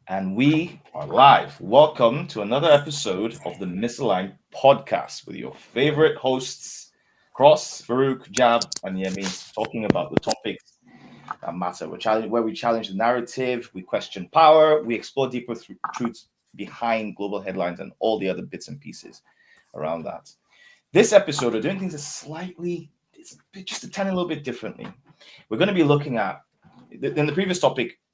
And we are live. Welcome to another episode of the Misaligned podcast with your favorite hosts, Cross, Farouk, Jab, and Yemi, talking about the topics that matter. Where we challenge the narrative, we question power, we explore deeper truths behind global headlines and all the other bits and pieces around that. This episode, we're doing things just a tiny little bit differently. We're going to be looking at in the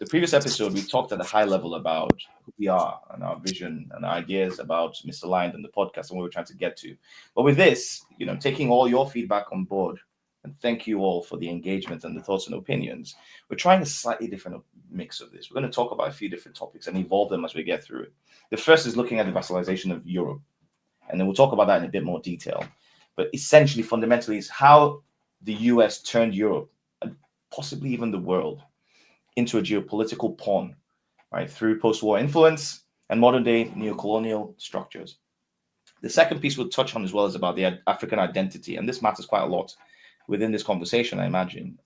previous episode, we talked at a high level about who we are and our vision and our ideas about Misaligned and the podcast and what we're trying to get to. But with this, taking all your feedback on board, and thank you all for the engagement and the thoughts and opinions. We're trying a slightly different mix of this. We're going to talk about a few different topics and evolve them as we get through it. The first is looking at the vassalization of Europe, and then we'll talk about that in a bit more detail. But essentially, fundamentally, is how the US turned Europe, and possibly even the world, into a geopolitical pawn, right, through post-war influence and modern-day neocolonial structures. The second piece we'll touch on as well is about the African identity, and this matters quite a lot within this conversation, I imagine,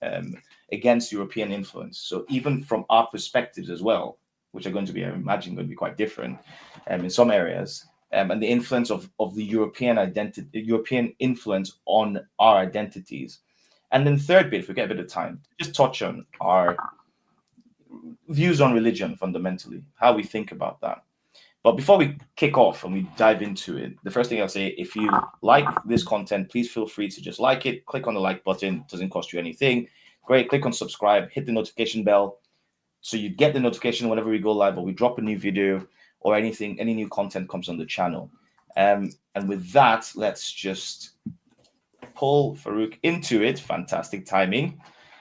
against European influence. So even from our perspectives as well, which are going to be, I imagine, going to be quite different in some areas, and the influence of the European identity, European influence on our identities. And then third bit, if we get a bit of time, just touch on our views on religion fundamentally, how we think about that. But before we kick off and we dive into it, the first thing I'll say, if you like this content, please feel free to just like it. Click on the like button. It doesn't cost you anything. Great. Click on subscribe. Hit the notification bell so you get the notification whenever we go live or we drop a new video or any new content comes on the channel. And with that, let's just pull Farouk into it. Fantastic timing.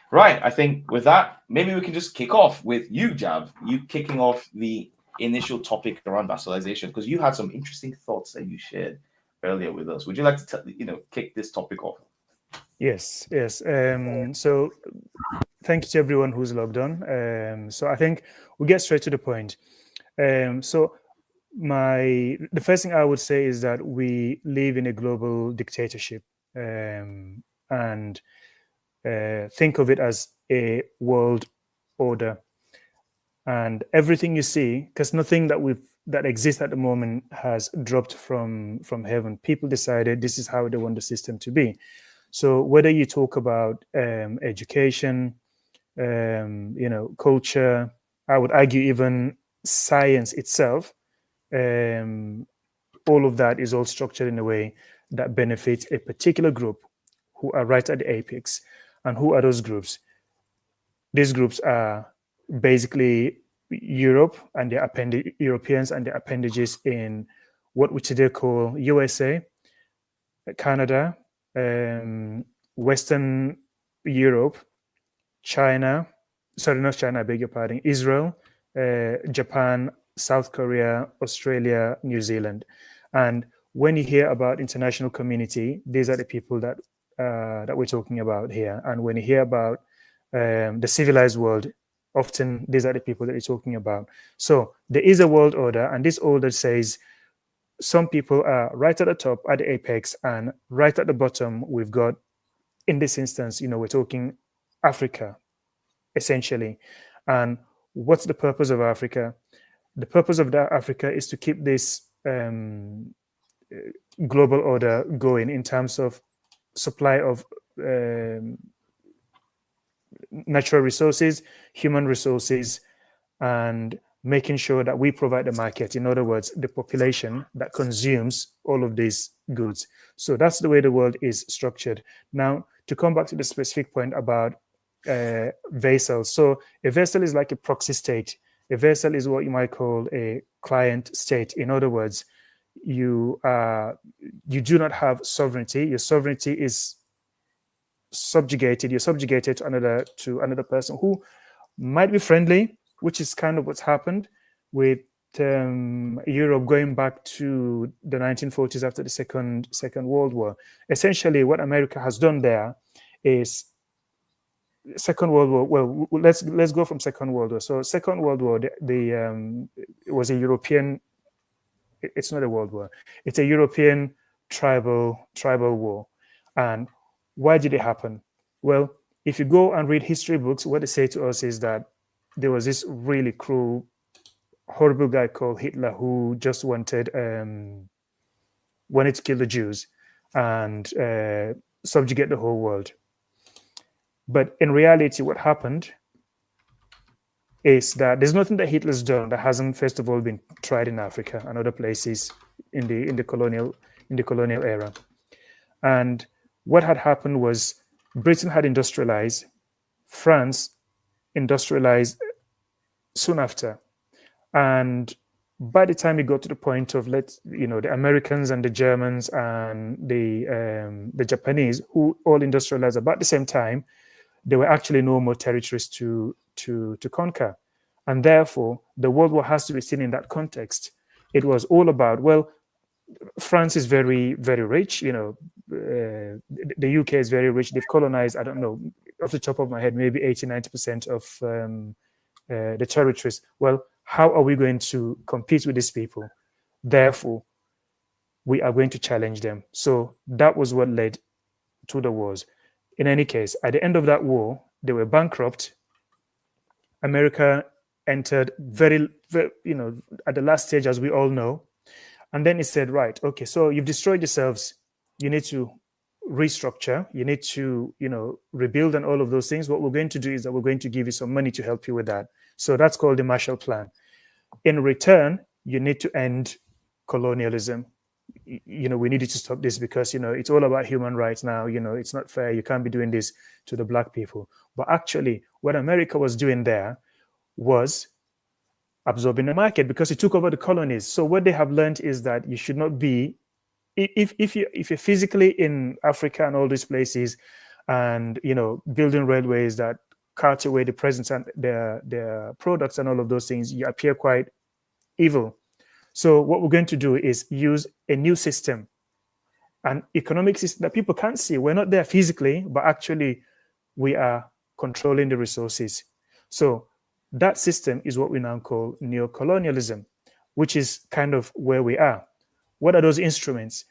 Right. I think with that, maybe we can just kick off with you, Jab. You kicking off the initial topic around vassalization, because you had some interesting thoughts that you shared earlier with us. Would you like to kick this topic off? Yes. So thank you to everyone who's logged on. So I think we'll get straight to the point. So the first thing I would say is that we live in a global dictatorship, and think of it as a world order. And everything you see, because nothing that exists at the moment has dropped from heaven. People decided this is how they want the system to be. So whether you talk about education, culture, I would argue even science itself, all of that is all structured in a way that benefits a particular group who are right at the apex. And who are those groups? These groups are basically Europe and their Europeans and their appendages in what we today call USA, Canada, Western Europe, China, sorry, not China, I beg your pardon, Israel, Japan, South Korea, Australia, New Zealand. And when you hear about international community, these are the people that we're talking about here. And when you hear about the civilized world, often these are the people that you're talking about. So there is a world order, and this order says some people are right at the top, at the apex, and right at the bottom, we've got, in this instance, we're talking Africa, essentially. And what's the purpose of Africa? The purpose of that Africa is to keep this global order going in terms of supply of natural resources, human resources, and making sure that we provide the market. In other words, the population that consumes all of these goods. So that's the way the world is structured. Now, to come back to the specific point about vassals. So a vassal is like a proxy state. A vassal is what you might call a client state. In other words, you do not have sovereignty. Your sovereignty is subjugated. You're subjugated to another person who might be friendly, which is kind of what's happened with Europe going back to the 1940s after the Second World War. Essentially, what America has done there is Second World War. Well, let's go from Second World War. So Second World War, it was a European. It's not a world war. It's a European tribal war. And why did it happen? Well, if you go and read history books, what they say to us is that there was this really cruel horrible guy called Hitler who just wanted to kill the Jews and subjugate the whole world. But in reality, what happened is that there's nothing that Hitler's done that hasn't, first of all, been tried in Africa and other places in the colonial era. And what had happened was Britain had industrialized, France industrialized soon after, and by the time it got to the point of the Americans and the Germans and the Japanese, who all industrialized about the same time, there were actually no more territories to conquer, and therefore the World War has to be seen in that context. It was all about, well, France is very, very rich. The UK is very rich. They've colonized, I don't know, off the top of my head, maybe 80-90% of the territories. Well, how are we going to compete with these people? Therefore, we are going to challenge them. So that was what led to the wars. In any case, at the end of that war, they were bankrupt. America entered very, at the last stage, as we all know. And then it said, right, okay, so you've destroyed yourselves. You need to restructure. You need to, rebuild and all of those things. What we're going to do is that we're going to give you some money to help you with that. So that's called the Marshall Plan. In return, you need to end colonialism. We needed to stop this because, it's all about human rights now. It's not fair. You can't be doing this to the Black people. But actually, what America was doing there was absorbing the market because it took over the colonies. So what they have learned is that you should not be, if you're physically in Africa and all these places, and building railways that cart away the presence and their products and all of those things, you appear quite evil. So what we're going to do is use a new system, an economic system that people can't see. We're not there physically, but actually we are controlling the resources. So that system is what we now call neocolonialism, which is kind of where we are. What are those instruments?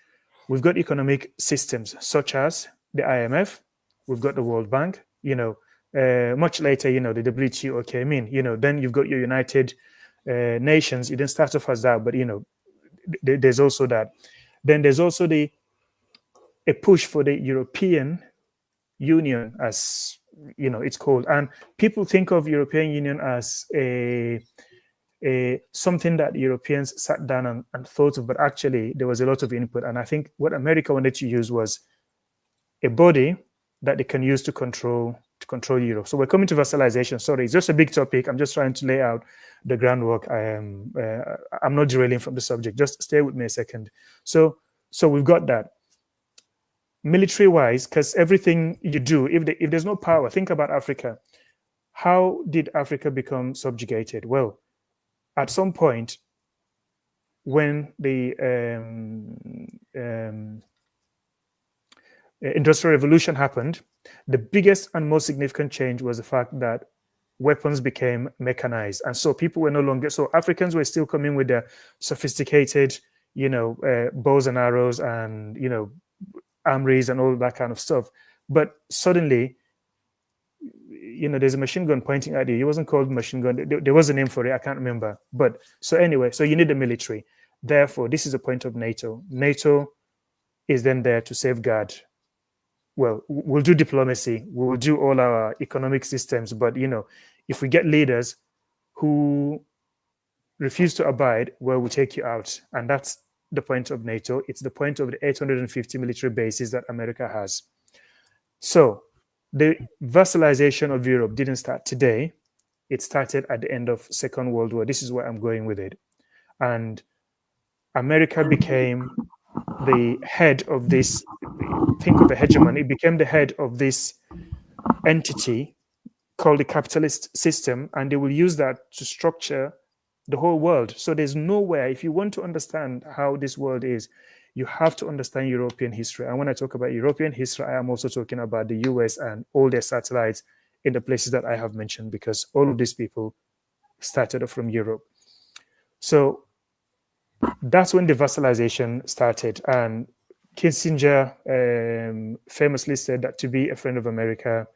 We've got economic systems such as the IMF, we've got the World Bank, much later, the WTO came in, then you've got your United Nations. It didn't start off as that, but, there's also that. Then there's also a push for the European Union, as it's called, and people think of European Union as a something that Europeans sat down and thought of, but actually there was a lot of input. And I think what America wanted to use was a body that they can use to control Europe. So we're coming to vassalization. Sorry, it's just a big topic. I'm just trying to lay out the groundwork. I'm not derailing from the subject. Just stay with me a second. So we've got that. Military-wise, because everything you do, if there's no power, think about Africa. How did Africa become subjugated? Well, at some point, when the Industrial Revolution happened, the biggest and most significant change was the fact that weapons became mechanized. And so people were no longer, so Africans were still coming with their sophisticated, bows and arrows and, armories and all that kind of stuff. But suddenly, there's a machine gun pointing at you. It wasn't called machine gun. There was a name for it. I can't remember. But so anyway, so you need the military. Therefore, this is a point of NATO. NATO is then there to safeguard. Well, we'll do diplomacy. We'll do all our economic systems. But, if we get leaders who refuse to abide, well, we'll take you out. And that's the point of NATO. It's the point of the 850 military bases that America has. So the vassalization of Europe didn't start today. It started at the end of Second World War. This is where I'm going with it. And America became the head of this, think of a hegemon, it became the head of this entity called the capitalist system, and they will use that to structure the whole world. So there's nowhere, if you want to understand how this world is, you have to understand European history. And when I talk about European history, I am also talking about the US and all their satellites in the places that I have mentioned, because all of these people started off from Europe. So that's when the vassalization started. And Kissinger famously said that to be a friend of America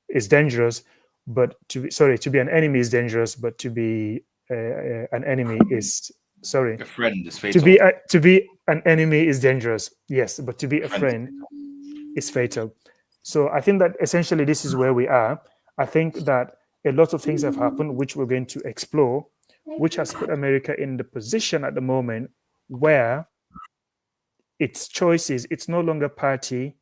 is dangerous, but to be an enemy is dangerous, but to be an enemy is sorry A friend is to fatal. be an enemy is dangerous, yes, but to be a Friend is friend is fatal. So I think that essentially this is where we are. I think that a lot of things have happened, which we're going to explore, which has put America in the position at the moment where its choices, it's no longer party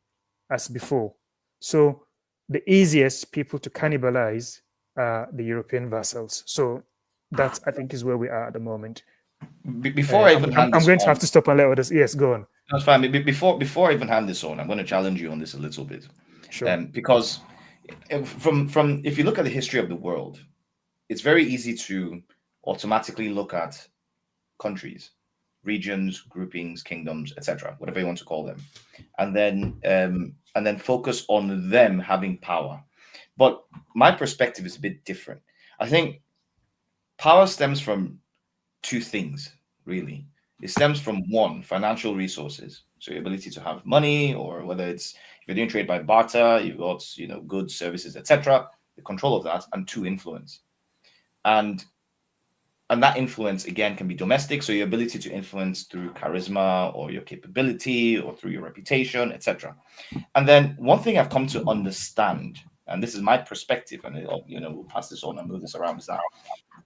as before. So the easiest people to cannibalize are the European vassals. So that I think is where we are at the moment. Before I I'm, even I'm, hand I'm this going to have on, to stop and let others. Yes, go on. that's fine. Before I even hand this on, I'm going to challenge you on this a little bit, Sure. because from if you look at the history of the world, it's very easy to automatically look at countries, regions, groupings, kingdoms, etc., whatever you want to call them, and then focus on them having power. But my perspective is a bit different. I think power stems from two things, really. It stems from one, financial resources. So your ability to have money, or whether it's if you're doing trade by barter, you've got goods, services, etc. The control of that, and two, influence. And that influence again can be domestic, so your ability to influence through charisma or your capability or through your reputation, etc. And then one thing I've come to understand, and this is my perspective, and we'll pass this on and move this around, is that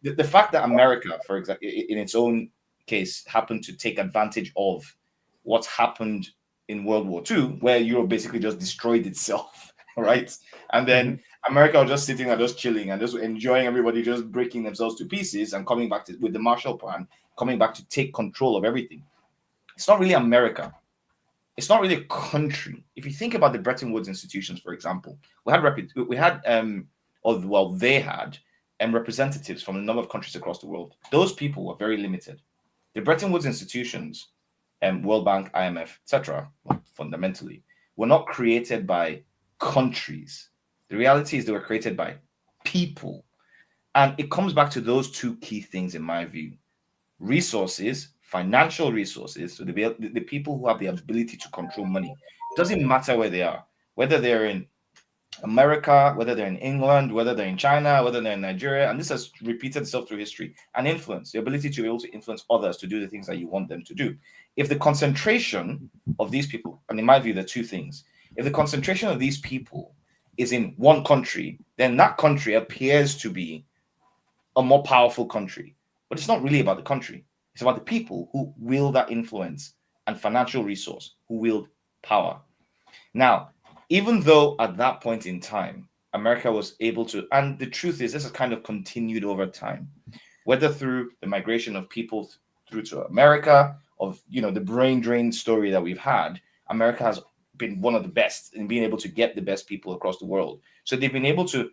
the fact that America, for example, in its own case, happened to take advantage of what happened in World War II, where Europe basically just destroyed itself, right? And Mhm. then America was just sitting there, just chilling and just enjoying everybody just breaking themselves to pieces and coming back with the Marshall Plan, coming back to take control of everything. It's not really America. It's not really a country. If you think about the Bretton Woods institutions, for example, they had representatives from a number of countries across the world. Those people were very limited. The Bretton Woods institutions, World Bank, IMF, etc., fundamentally, were not created by countries. The reality is they were created by people. And it comes back to those two key things, in my view: resources, financial resources, so the people who have the ability to control money. It doesn't matter where they are, whether they're in America, whether they're in England, whether they're in China, whether they're in Nigeria, and this has repeated itself through history. And influence, the ability to be able to influence others to do the things that you want them to do. If the concentration of these people, and in my view, there are two things. If the concentration of these people is in one country, then that country appears to be a more powerful country. But it's not really about the country. It's about the people who wield that influence and financial resource, who wield power. Now, even though at that point in time, America was able to, and the truth is, this has kind of continued over time, whether through the migration of people through to America, of the brain drain story that we've had. America has been one of the best in being able to get the best people across the world. So they've been able to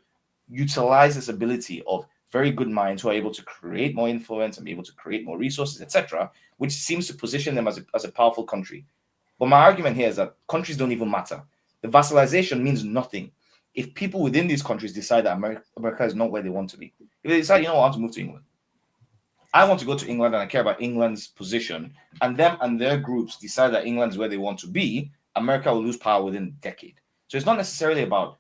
utilize this ability of very good minds who are able to create more influence and be able to create more resources, etc., which seems to position them as a powerful country. But my argument here is that countries don't even matter. The vassalization means nothing if people within these countries decide that America is not where they want to be. If they decide, I want to move to England, I want to go to England and I care about England's position, and them and their groups decide that England is where they want to be, America will lose power within a decade. So it's not necessarily about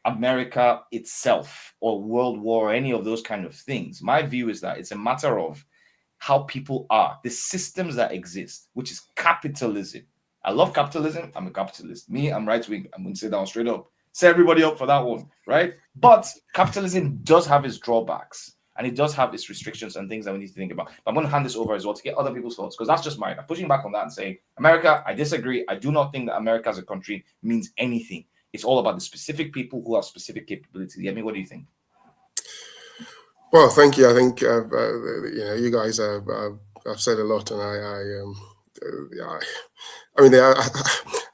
America itself or World War or any of those kind of things. My view is that it's a matter of how people are, the systems that exist, which is capitalism. I love capitalism. I'm a capitalist. Me, I'm right wing. I'm going to say that one straight up. Set everybody up for that one, right? But capitalism does have its drawbacks and it does have its restrictions and things that we need to think about. But I'm going to hand this over as well to get other people's thoughts, because that's just mine. I'm pushing back on that and saying, America, I disagree. I do not think that America as a country means anything. It's all about the specific people who have specific capabilities. Yemi, what do you think? Well, thank you. I think you guys have said a lot, and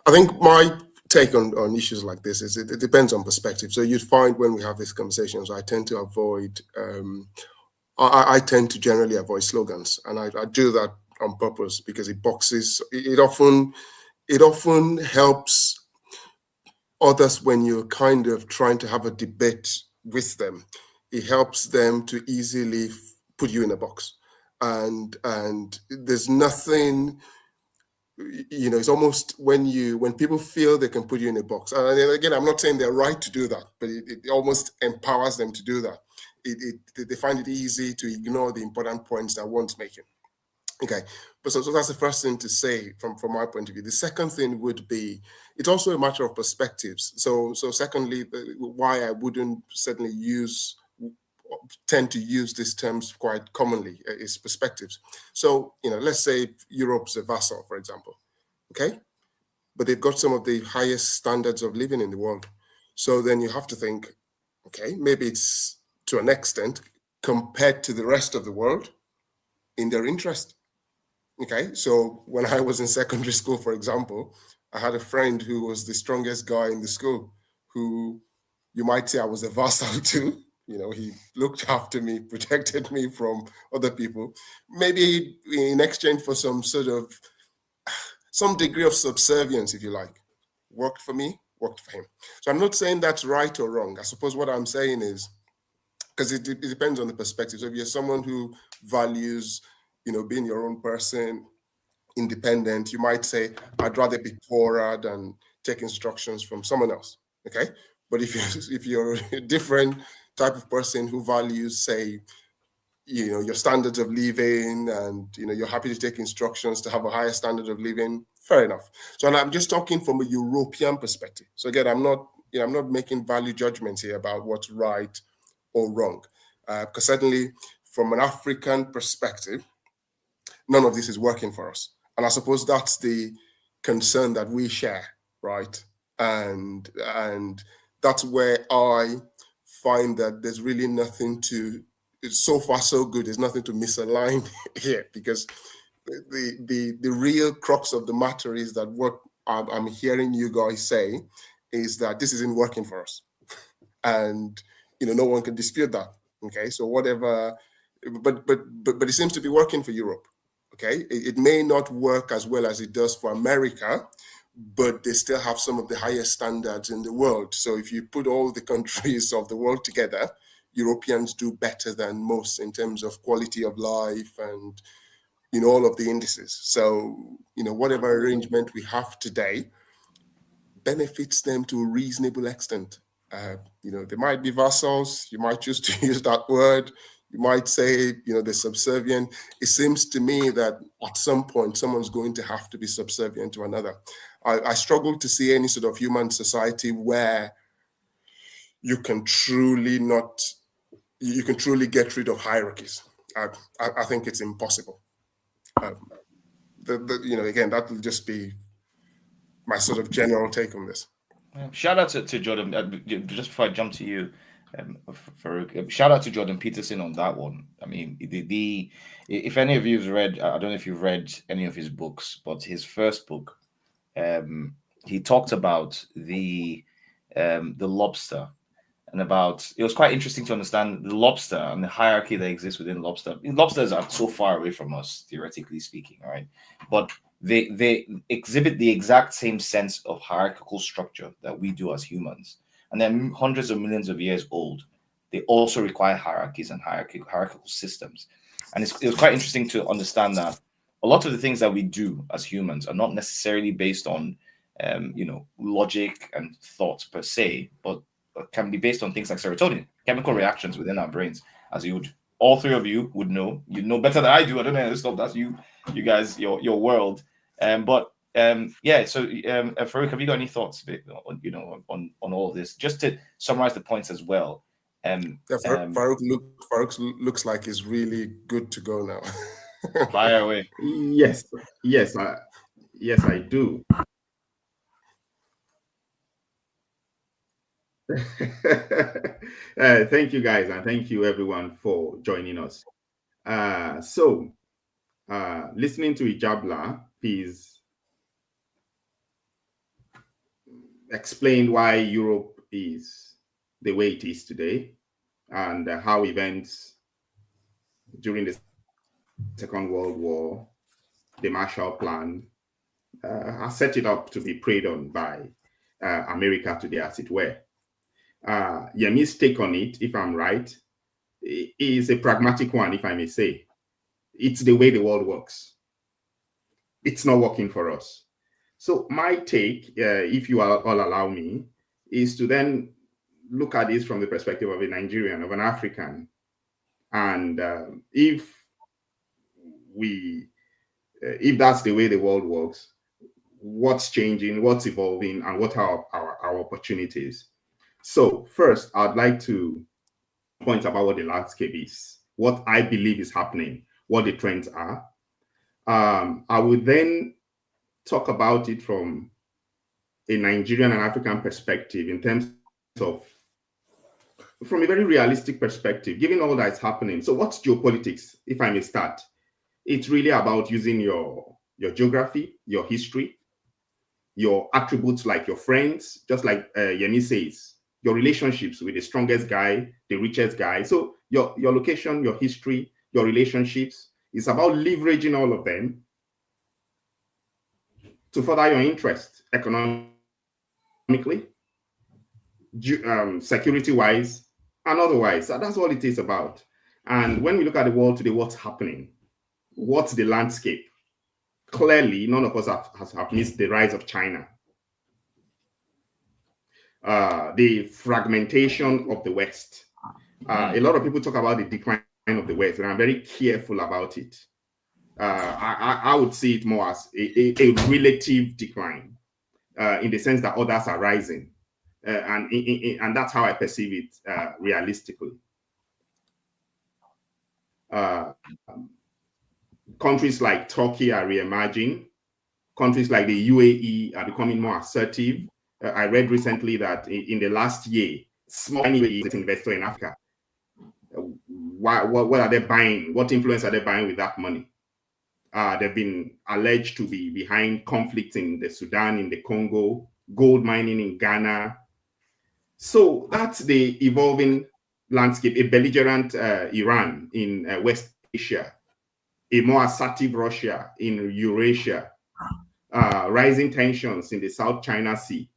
I think my take on issues like this is it depends on perspective. So you'd find when we have these conversations, I tend to avoid. I tend to generally avoid slogans, and I do that on purpose because it boxes. It often helps others when you're kind of trying to have a debate with them. It helps them to easily put you in a box, and there's nothing you know, it's almost when people feel they can put you in a box. And then again, I'm not saying they're right to do that, but it almost empowers them to do that. They find it easy to ignore the important points that one's making. Okay, but so that's the first thing to say from my point of view. The second thing would be, it's also a matter of perspectives. So secondly, why I wouldn't certainly tend to use these terms quite commonly is perspectives. So, you know, let's say Europe's a vassal, for example, okay? But they've got some of the highest standards of living in the world. So then you have to think, okay, maybe it's to an extent compared to the rest of the world in their interest. Okay, so when I was in secondary school, for example, I had a friend who was the strongest guy in the school, who you might say I was a vassal to. You know, he looked after me, protected me from other people, maybe in exchange for some degree of subservience, if you like. Worked for me, worked for him. So I'm not saying that's right or wrong. I suppose what I'm saying is, because it depends on the perspective. So if you're someone who values, you know, being your own person, independent, you might say, I'd rather be poorer than take instructions from someone else. Okay. But if you're a different type of person who values, say, you know, your standards of living, and you know, you're happy to take instructions to have a higher standard of living, fair enough. So, and I'm just talking from a European perspective. So again, I'm not making value judgments here about what's right or wrong, because certainly from an African perspective, none of this is working for us. And I suppose that's the concern that we share, right? And that's where I find that there's really nothing to, so far so good, there's nothing to misalign here, because the real crux of the matter is that what I'm hearing you guys say is that this isn't working for us. And, you know, no one can dispute that. Okay, so whatever, but it seems to be working for Europe. Okay, it may not work as well as it does for America, but they still have some of the highest standards in the world. So if you put all the countries of the world together, Europeans do better than most in terms of quality of life and, you know, all of the indices. So, you know, whatever arrangement we have today benefits them to a reasonable extent. You know, they might be vassals. You might choose to use that word. You might say, you know, they're subservient. It seems to me that at some point, someone's going to have to be subservient to another. I struggle to see any sort of human society where you can truly get rid of hierarchies. I think it's impossible. You know, again, that will just be my sort of general take on this. Shout out to Jordan. Just before I jump to you, Farouk, shout out to Jordan Peterson on that one. I mean, if any of you've read, I don't know if you've read any of his books, but his first book, he talked about the lobster, and about, it was quite interesting to understand the lobster and the hierarchy that exists within lobster. Lobsters are so far away from us, theoretically speaking, right? But they exhibit the exact same sense of hierarchical structure that we do as humans, and they're hundreds of millions of years old. They also require hierarchies and hierarchical systems, and it was quite interesting to understand that a lot of the things that we do as humans are not necessarily based on you know, logic and thought per se, but can be based on things like serotonin, chemical reactions within our brains, as all three of you would know. You know better than I do. I don't know this stuff. That's you guys, your world. Yeah. So, Farouk, have you got any thoughts, on, you know, on all of this? Just to summarize the points as well. Yeah, Farouk looks like he's really good to go now. Fire away. Yes, I do. Thank you, guys, and thank you, everyone, for joining us. Listening to Ijabla, he's explained why Europe is the way it is today, and how events during the Second World War, the Marshall Plan, has set it up to be preyed on by America today, as it were. Yemi's take on it, if I'm right, is a pragmatic one, if I may say. It's the way the world works. it's not working for us. So my take, if you all allow me, is to then look at this from the perspective of a Nigerian, of an African, and if that's the way the world works, what's changing, what's evolving, and what are our opportunities. So first, I'd like to point about what the landscape is, what I believe is happening, what the trends are. I will then talk about it from a Nigerian and African perspective in terms of, from a very realistic perspective, given all that's happening. So what's geopolitics, if I may start? It's really about using your geography, your history, your attributes like your friends, just like Yemi says, your relationships with the strongest guy, the richest guy. So your location, your history, your relationships, it's about leveraging all of them to further your interest economically, security-wise, and otherwise. So that's all it is about. And when we look at the world today, what's happening? What's the landscape? Clearly, none of us have missed the rise of China. The fragmentation of the West. A lot of people talk about the decline of the West, and I'm very careful about it. I would see it more as a relative decline, in the sense that others are rising, and that's how I perceive it realistically. Countries like Turkey are re-emerging. Countries like the UAE are becoming more assertive. I read recently that in the last year, small UAE investor in Africa, what are they buying? What influence are they buying with that money? They've been alleged to be behind conflicts in the Sudan, in the Congo, gold mining in Ghana. So that's the evolving landscape. A belligerent Iran in West Asia, a more assertive Russia in Eurasia, rising tensions in the South China Sea.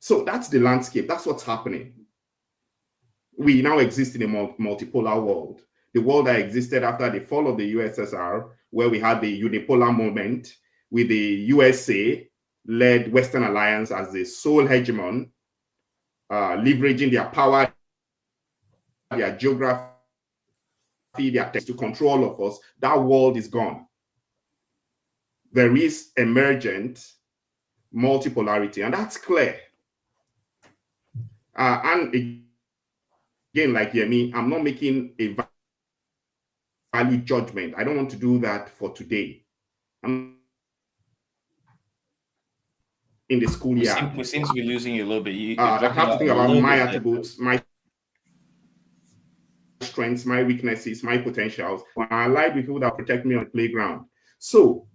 So that's the landscape. That's what's happening. We now exist in a multipolar world. The world that existed after the fall of the USSR, where we had the unipolar moment with the USA-led Western alliance as the sole hegemon, leveraging their power, their geography, their text to control of us. That world is gone. There is emergent multipolarity, and that's clear. And again, like Yemi, I'm not making a value judgment. I don't want to do that for today. I'm in the schoolyard. We seem to be losing you a little bit. I have to think about my attributes, my strengths, my weaknesses, my potentials. When I allied with people that protect me on the playground. So,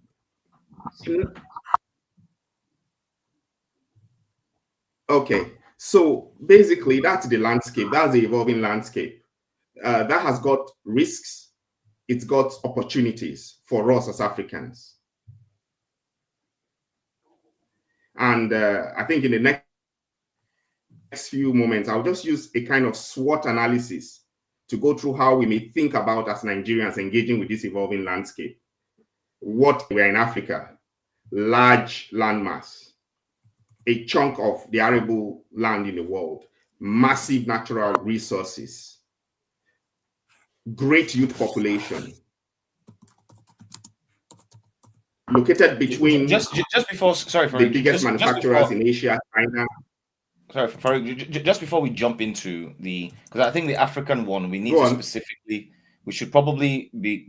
okay. So basically, that's the landscape. That's the evolving landscape. That has got risks. It's got opportunities for us as Africans. And I think in the next few moments, I'll just use a kind of SWOT analysis to go through how we may think about as Nigerians engaging with this evolving landscape. What we're in Africa, large landmass, a chunk of the arable land in the world, massive natural resources, great youth population, located between just before, sorry for the biggest manufacturers in Asia, China. Sorry, just before we jump into because I think the African one, we need to specifically, we should probably be,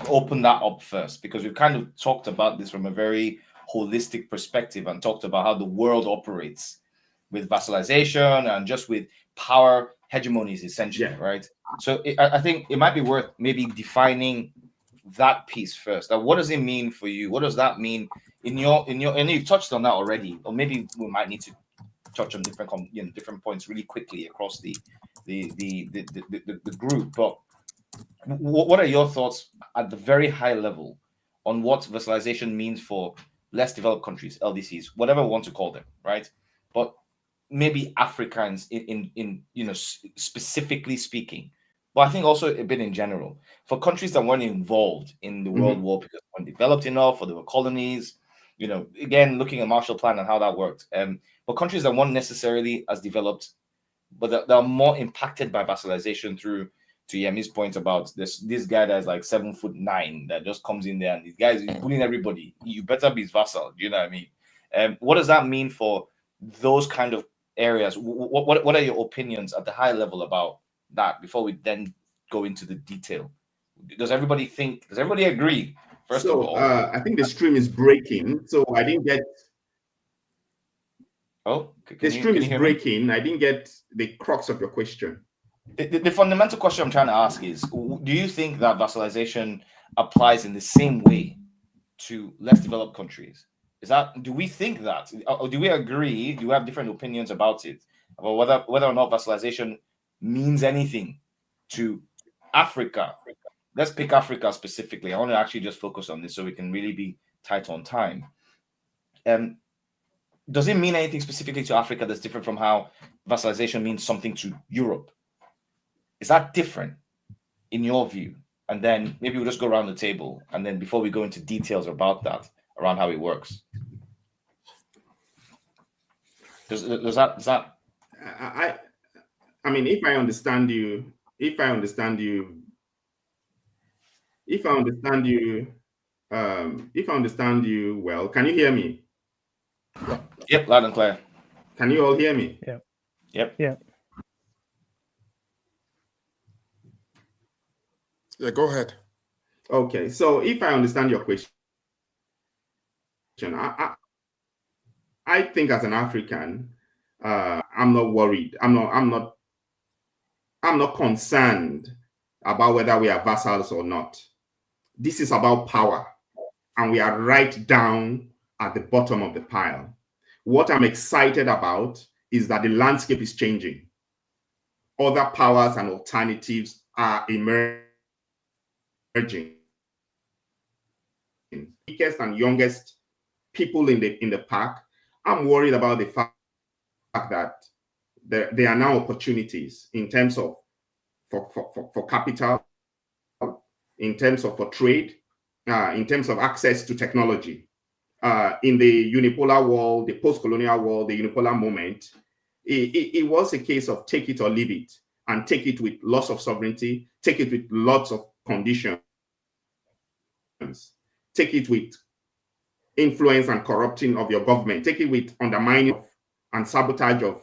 open that up first, because we've kind of talked about this from a very holistic perspective and talked about how the world operates with vassalization and just with power hegemonies, essentially, right? So I think it might be worth maybe defining that piece first. Now, what does it mean for you? What does that mean in your and you've touched on that already, or maybe we might need to touch on different points really quickly across the group. But what are your thoughts at the very high level on what vassalization means for less developed countries, LDCs, whatever we want to call them, right? But maybe Africans in specifically speaking, but I think also a bit in general for countries that weren't involved in the World War because they weren't developed enough or they were colonies. You know, again, looking at Marshall Plan and how that worked. But countries that weren't necessarily as developed, but that are more impacted by vassalization through to Yemi's point about this guy that's like 7'9" that just comes in there and these guys is bullying everybody. You better be his vassal. Do you know what I mean? What does that mean for those kind of areas? What are your opinions at the high level about that before we then go into the detail? Does everybody agree? First of all, I think the stream is breaking, so I didn't get. Oh, the stream is breaking. I didn't get the crux of your question. The fundamental question I'm trying to ask is: do you think that vassalization applies in the same way to less developed countries? Do we think that, or do we agree? Do we have different opinions about it, about whether or not vassalization means anything to Africa? Let's pick Africa specifically. I want to actually just focus on this so we can really be tight on time. Does it mean anything specifically to Africa that's different from how vassalization means something to Europe? Is that different in your view? And then maybe we'll just go around the table. And then before we go into details about that, around how it works. Does that? I mean, if I understand you well, can you hear me? Yep, loud and clear. Can you all hear me? Yeah. Yep. Yeah. Yeah, go ahead. Okay, so if I understand your question, I think as an African, I'm not worried. I'm not concerned about whether we are vassals or not. This is about power, and we are right down at the bottom of the pile. What I'm excited about is that the landscape is changing. Other powers and alternatives are emerging. Biggest and youngest people in the pack. I'm worried about the fact that there are now opportunities in terms of for capital, in terms of for trade, in terms of access to technology. In the unipolar world, the post-colonial world, the unipolar moment, it was a case of take it or leave it, and take it with loss of sovereignty, take it with lots of conditions, take it with influence and corrupting of your government, take it with undermining and sabotage of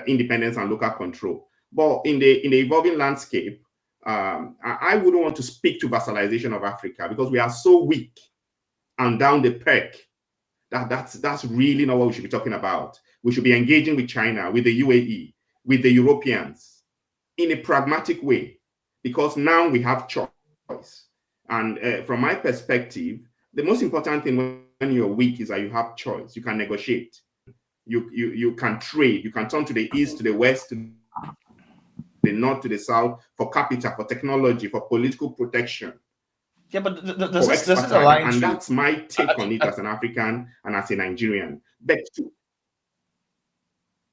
independence and local control. But in the evolving landscape, I wouldn't want to speak to vassalization of Africa because we are so weak and down the peg that's really not what we should be talking about. We should be engaging with China, with the UAE, with the Europeans in a pragmatic way, because now we have choice. And from my perspective, the most important thing when you're weak is that you have choice. You can negotiate. You can trade. You can turn to the east, to the west, to the north, to the south for capital, for technology, for political protection. Yeah, but this is aligned and to, that's my take on it as an African and as a Nigerian. But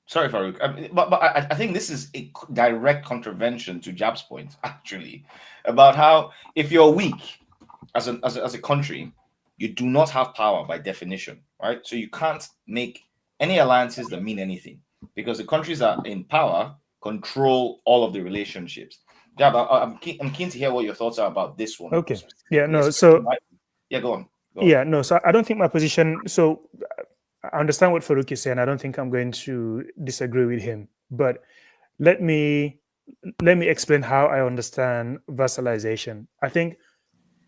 sorry, Farouk, but I think this is a direct contravention to Jab's point, actually, about how if you're weak as a country, you do not have power by definition, right? So you can't make any alliances that mean anything because the countries that are in power control all of the relationships. Yeah, but I'm keen to hear what your thoughts are about this one. Okay. Yeah, no, so yeah, go on. Yeah, no, so I don't think my position, so I understand what Farouk is saying. I don't think I'm going to disagree with him, but let me explain how I understand vassalization. I think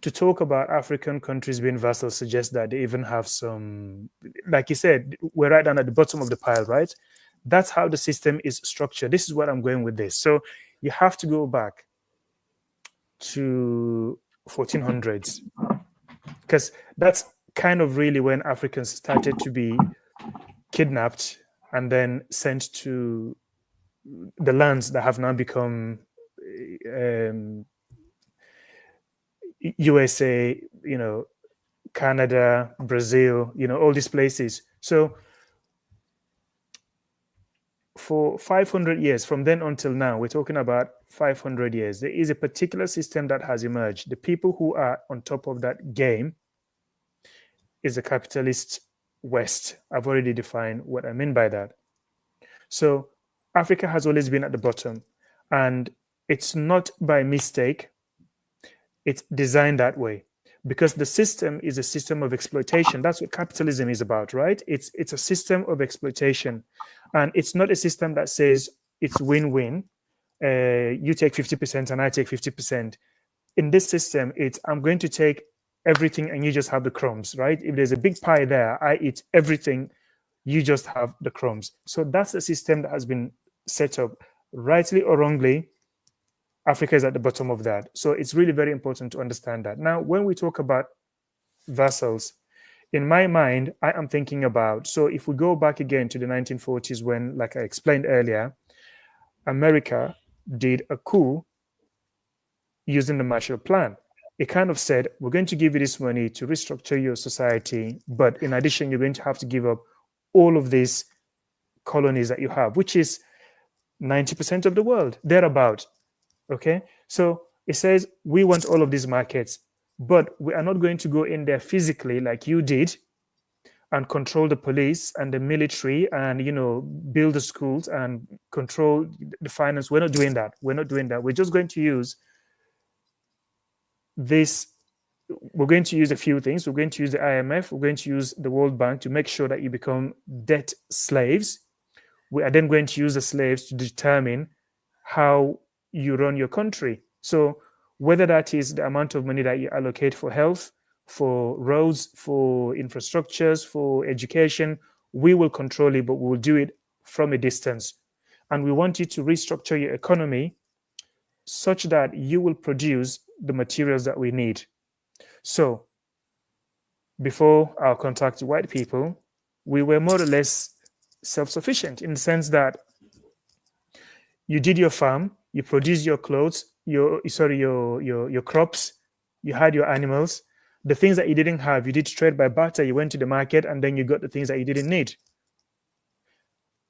to talk about African countries being vassals suggests that they even have some, like you said, we're right down at the bottom of the pile, right? That's how the system is structured. This is what I'm going with this. So you have to go back to 1400s because that's kind of really when Africans started to be kidnapped and then sent to the lands that have now become USA, Canada, Brazil, all these places. So for 500 years, from then until now, we're talking about 500 years, there is a particular system that has emerged. The people who are on top of that game is a capitalist West. I've already defined what I mean by that. So Africa has always been at the bottom, and it's not by mistake. It's designed that way because the system is a system of exploitation. That's what capitalism is about, right? It's a system of exploitation, and it's not a system that says it's win-win. You take 50% and I take 50%. In this system, it's I'm going to take everything and you just have the crumbs, right? If there's a big pie there, I eat everything, you just have the crumbs. So that's the system that has been set up, rightly or wrongly. Africa is at the bottom of that. So it's really very important to understand that. Now, when we talk about vassals, in my mind, I am thinking about, so if we go back again to the 1940s when, like I explained earlier, America did a coup using the Marshall Plan. It kind of said, we're going to give you this money to restructure your society, but in addition, you're going to have to give up all of these colonies that you have, which is 90% of the world, thereabout. Okay, so it says we want all of these markets, but we are not going to go in there physically like you did and control the police and the military and build the schools and control the finance. We're not doing that. We're just going to use this. We're going to use a few things. We're going to use the IMF. We're going to use the World Bank to make sure that you become debt slaves. We are then going to use the slaves to determine how you run your country. So whether that is the amount of money that you allocate for health, for roads, for infrastructures, for education, we will control it, but we will do it from a distance. And we want you to restructure your economy such that you will produce the materials that we need. So before our contact with white people, we were more or less self-sufficient in the sense that you did your farm, you produced your clothes, your crops, you had your animals. The things that you didn't have, you did trade by barter. You went to the market and then you got the things that you didn't need.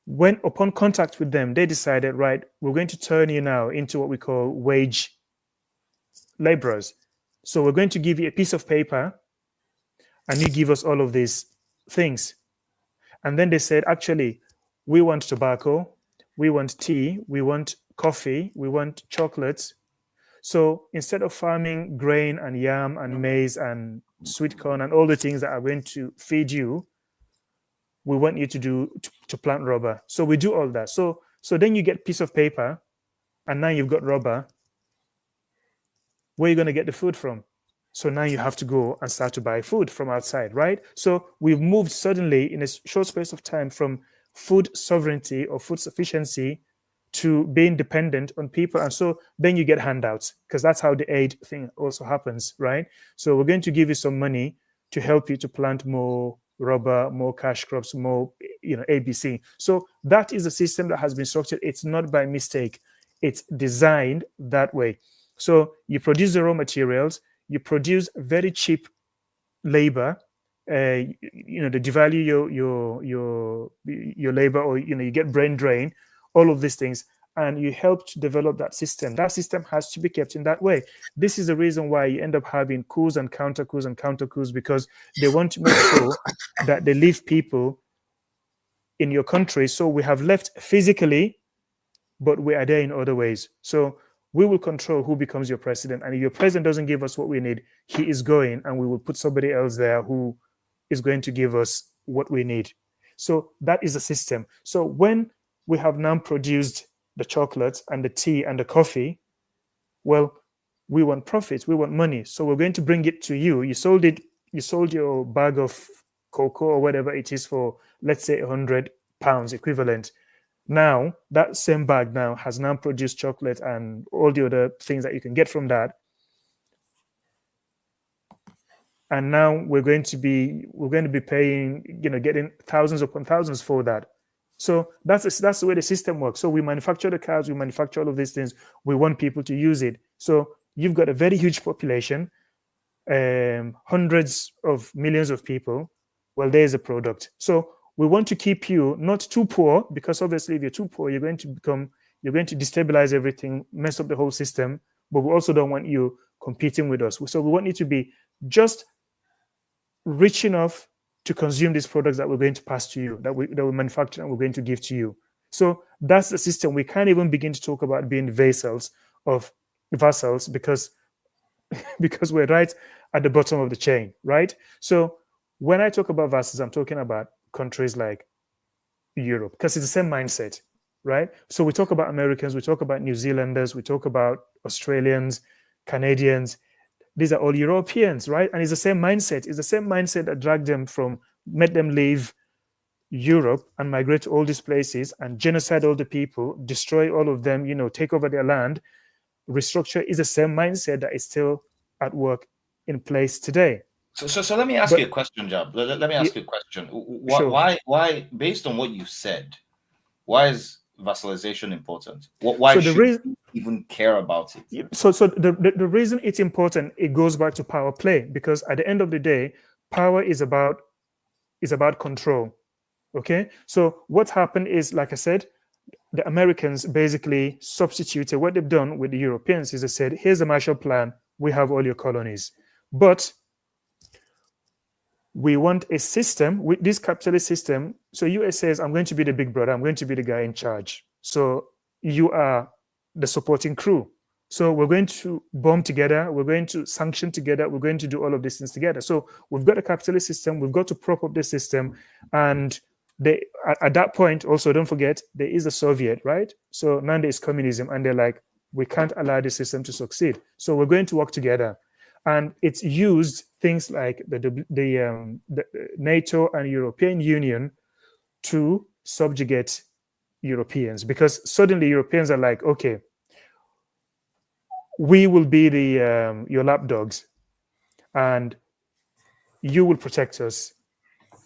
When upon contact with them, they decided, right, we're going to turn you now into what we call wage laborers. So we're going to give you a piece of paper and you give us all of these things. And then they said, actually, we want tobacco, we want tea, we want coffee, we want chocolates. So instead of farming grain and yam and maize and sweet corn and all the things that are going to feed you, we want you to plant rubber. So we do all that. So then you get a piece of paper and now you've got rubber. Where are you going to get the food from? So now you have to go and start to buy food from outside, right? So we've moved suddenly in a short space of time from food sovereignty or food sufficiency to being dependent on people. And so then you get handouts because that's how the aid thing also happens, right? So we're going to give you some money to help you to plant more rubber, more cash crops, more, ABC. So that is a system that has been structured. It's not by mistake. It's designed that way. So you produce the raw materials, you produce very cheap labor, they devalue your labor, or you get brain drain, all of these things, and you help to develop that system. That system has to be kept in that way. This is the reason why you end up having coups and counter coups and counter coups, because they want to make sure that they leave people in your country. So we have left physically, but we are there in other ways. So we will control who becomes your president. And if your president doesn't give us what we need, he is going, and we will put somebody else there who is going to give us what we need. So that is the system. So when we have now produced the chocolate and the tea and the coffee, well, we want profits, we want money. So we're going to bring it to you. You sold your bag of cocoa or whatever it is for, let's say, £100 equivalent. Now, that same bag now has now produced chocolate and all the other things that you can get from that. And now we're going to be paying, getting thousands upon thousands for that. So that's the way the system works. So we manufacture the cars, we manufacture all of these things. We want people to use it. So you've got a very huge population, hundreds of millions of people. Well, there's a product. So we want to keep you not too poor, because obviously if you're too poor, you're going to destabilize everything, mess up the whole system. But we also don't want you competing with us. So we want you to be just rich enough to consume these products that we're going to pass to you, that we manufacture and we're going to give to you. So that's the system. We can't even begin to talk about being vassals because we're right at the bottom of the chain, right? So when I talk about vassals, I'm talking about countries like Europe, because it's the same mindset, right? So we talk about Americans, we talk about New Zealanders, we talk about Australians, Canadians. These are all Europeans, right? And it's the same mindset. It's the same mindset that made them leave Europe and migrate to all these places and genocide all the people, destroy all of them, take over their land. Restructure is the same mindset that is still at work in place today. So let me ask you a question, Jab. Let me ask you a question. Sure. Why, based on what you said, why is vassalization important? Why should we even care about it? So the reason it's important, it goes back to power play, because at the end of the day, power is about control. Okay, so what happened is, like I said, the Americans basically substituted. What they've done with the Europeans is they said, here's the Marshall Plan, we have all your colonies, but we want a system with this capitalist system. So US says, I'm going to be the big brother, I'm going to be the guy in charge, so you are the supporting crew. So we're going to bomb together, we're going to sanction together, we're going to do all of these things together. So we've got a capitalist system, we've got to prop up the system. And at that point, also, don't forget, there is a Soviet, right? So now there is communism, and they're like, we can't allow the system to succeed. So we're going to work together. And it's used things like the NATO and European Union to subjugate Europeans, because suddenly Europeans are like, okay, we will be your lapdogs, and you will protect us.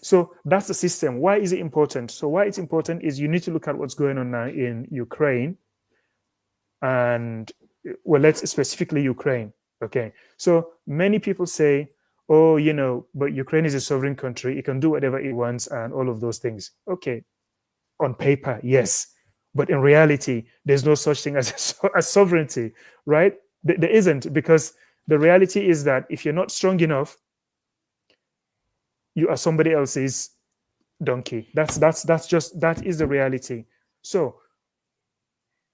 So that's the system. Why is it important? So why it's important is you need to look at what's going on now in Ukraine, and well, let's specifically Ukraine. Okay, so many people say, oh, but Ukraine is a sovereign country, it can do whatever it wants and all of those things. Okay, on paper, yes, but in reality, there's no such thing as sovereignty, right? There isn't, because the reality is that if you're not strong enough, you are somebody else's donkey. That is the reality. So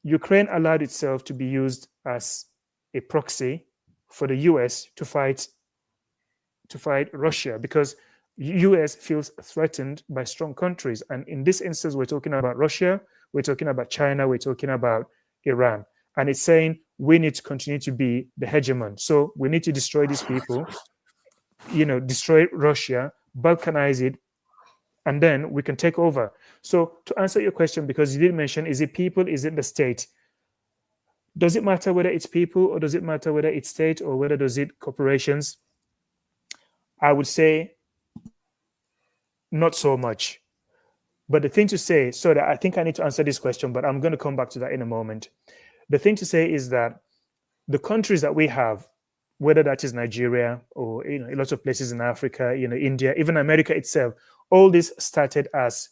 Ukraine allowed itself to be used as a proxy for the US to fight Russia, because US feels threatened by strong countries. And in this instance, we're talking about Russia, we're talking about China, we're talking about Iran. And it's saying we need to continue to be the hegemon. So we need to destroy these people, destroy Russia, balkanize it, and then we can take over. So to answer your question, because you did mention, is it people, is it the state? Does it matter whether it's people, or does it matter whether it's state, or whether does it corporations? I would say not so much. But the thing to say, so I think I need to answer this question, but I'm going to come back to that in a moment. The thing to say is that the countries that we have, whether that is Nigeria or a lot of places in Africa, India, even America itself, all this started as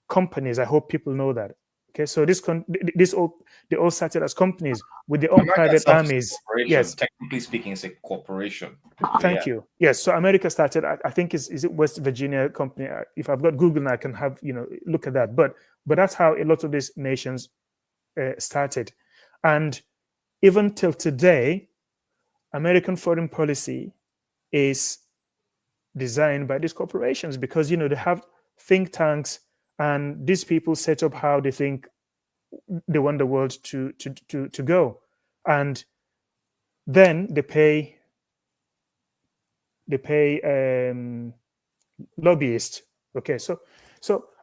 companies. I hope people know that. Okay, so they all started as companies with their own private armies. Yes, technically speaking, it's a corporation. Thank you. Yes, so America started. I think is it West Virginia company? If I've got Google now, I can have look at that. But that's how a lot of these nations started, and even till today, American foreign policy is designed by these corporations, because they have think tanks, and these people set up how they think they want the world to go, and then they pay lobbyists. Okay, so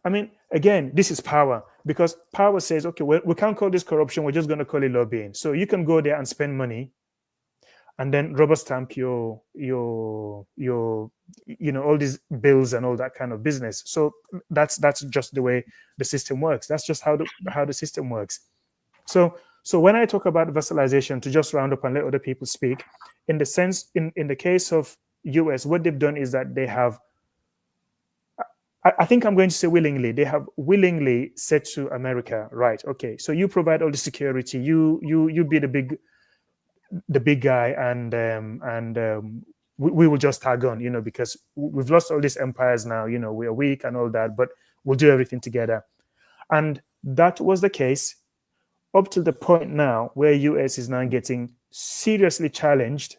I mean, again, this is power, because power says, okay, well, we can't call this corruption, we're just going to call it lobbying. So you can go there and spend money, and then rubber stamp your all these bills and all that kind of business. So that's just the way the system works. That's just how the system works. So when I talk about vassalization, to just round up and let other people speak, in the sense, in the case of US, what they've done is that they have I think I'm going to say willingly. They have willingly said to America, right? Okay, so you provide all the security. You be the big guy, and we will just tag on, because we've lost all these empires now. We are weak and all that, but we'll do everything together. And that was the case up to the point now where US is now getting seriously challenged,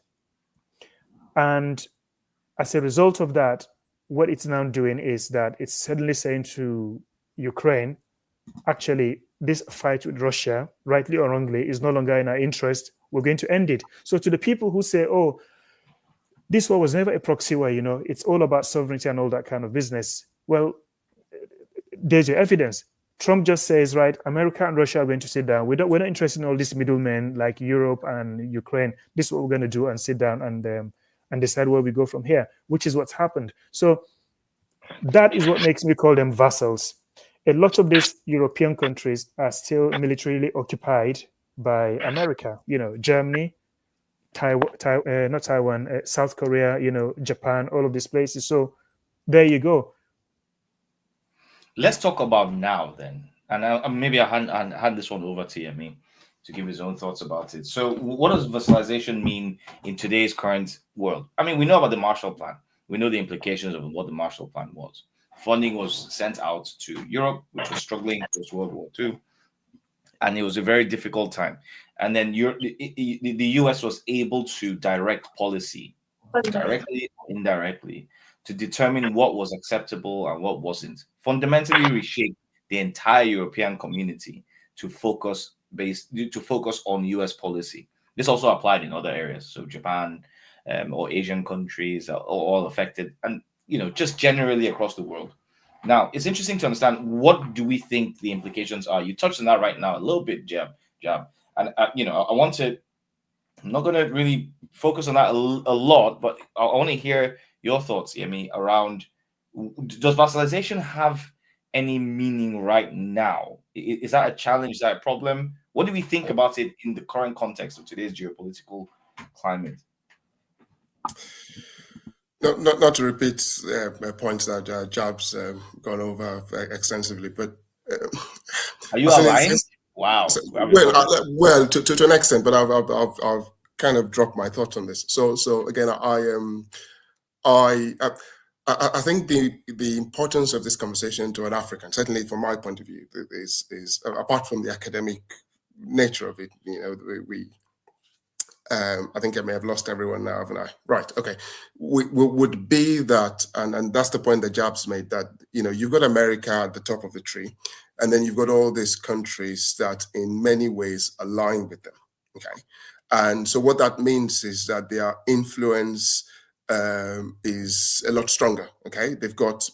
and as a result of that, what it's now doing is that it's suddenly saying to Ukraine, actually, this fight with Russia, rightly or wrongly, is no longer in our interest. We're going to end it. So to the people who say, oh, this war was never a proxy war, it's all about sovereignty and all that kind of business. Well, there's your evidence. Trump just says, right, America and Russia are going to sit down. We're not interested in all these middlemen like Europe and Ukraine. This is what we're going to do, and sit down and decide where we go from here, which is what's happened. So that is what makes me call them vassals. A lot of these European countries are still militarily occupied by America. Germany, not Taiwan, South Korea, Japan, all of these places. So there you go. Let's talk about now then, and maybe I'll hand this one over to Yemi to give his own thoughts about it. So, what does vassalization mean in today's current world? I mean, we know about the Marshall Plan. We know the implications of what the Marshall Plan was. Funding was sent out to Europe, which was struggling post World War II, and it was a very difficult time. And then the US was able to direct policy, directly or indirectly, to determine what was acceptable and what wasn't. Fundamentally reshape the entire European community to focus on US policy. This also applied in other areas. So Japan or Asian countries are all affected, and just generally across the world. Now, it's interesting to understand, what do we think the implications are. You touched on that right now a little bit, Jab. And I want to. I'm not going to really focus on that a lot, but I want to hear your thoughts, Yemi, around, does vassalization have any meaning right now? Is that a challenge? Is that a problem? What do we think about it in the current context of today's geopolitical climate? Not to repeat points that Jab's gone over extensively, but are you aligned? Wow. So, well, to an extent, but I've kind of dropped my thoughts on this. So again, I think the importance of this conversation to an African, certainly from my point of view, is apart from the academic nature of it. I think I may have lost everyone now, haven't I? Right. Okay. We would be that, and that's the point that Jabs made, that you've got America at the top of the tree, and then you've got all these countries that in many ways align with them. Okay. And so what that means is that their influence is a lot stronger. Okay. They've got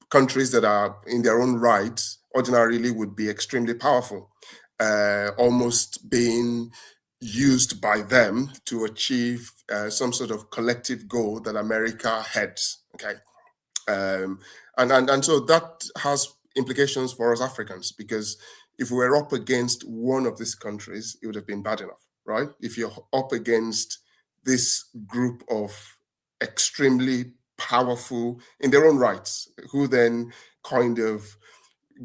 countries that are in their own right ordinarily would be extremely powerful, almost being used by them to achieve some sort of collective goal that America heads. Okay. And so that has implications for us Africans, because if we were up against one of these countries, it would have been bad enough, right? If you're up against this group of extremely powerful in their own rights, who then kind of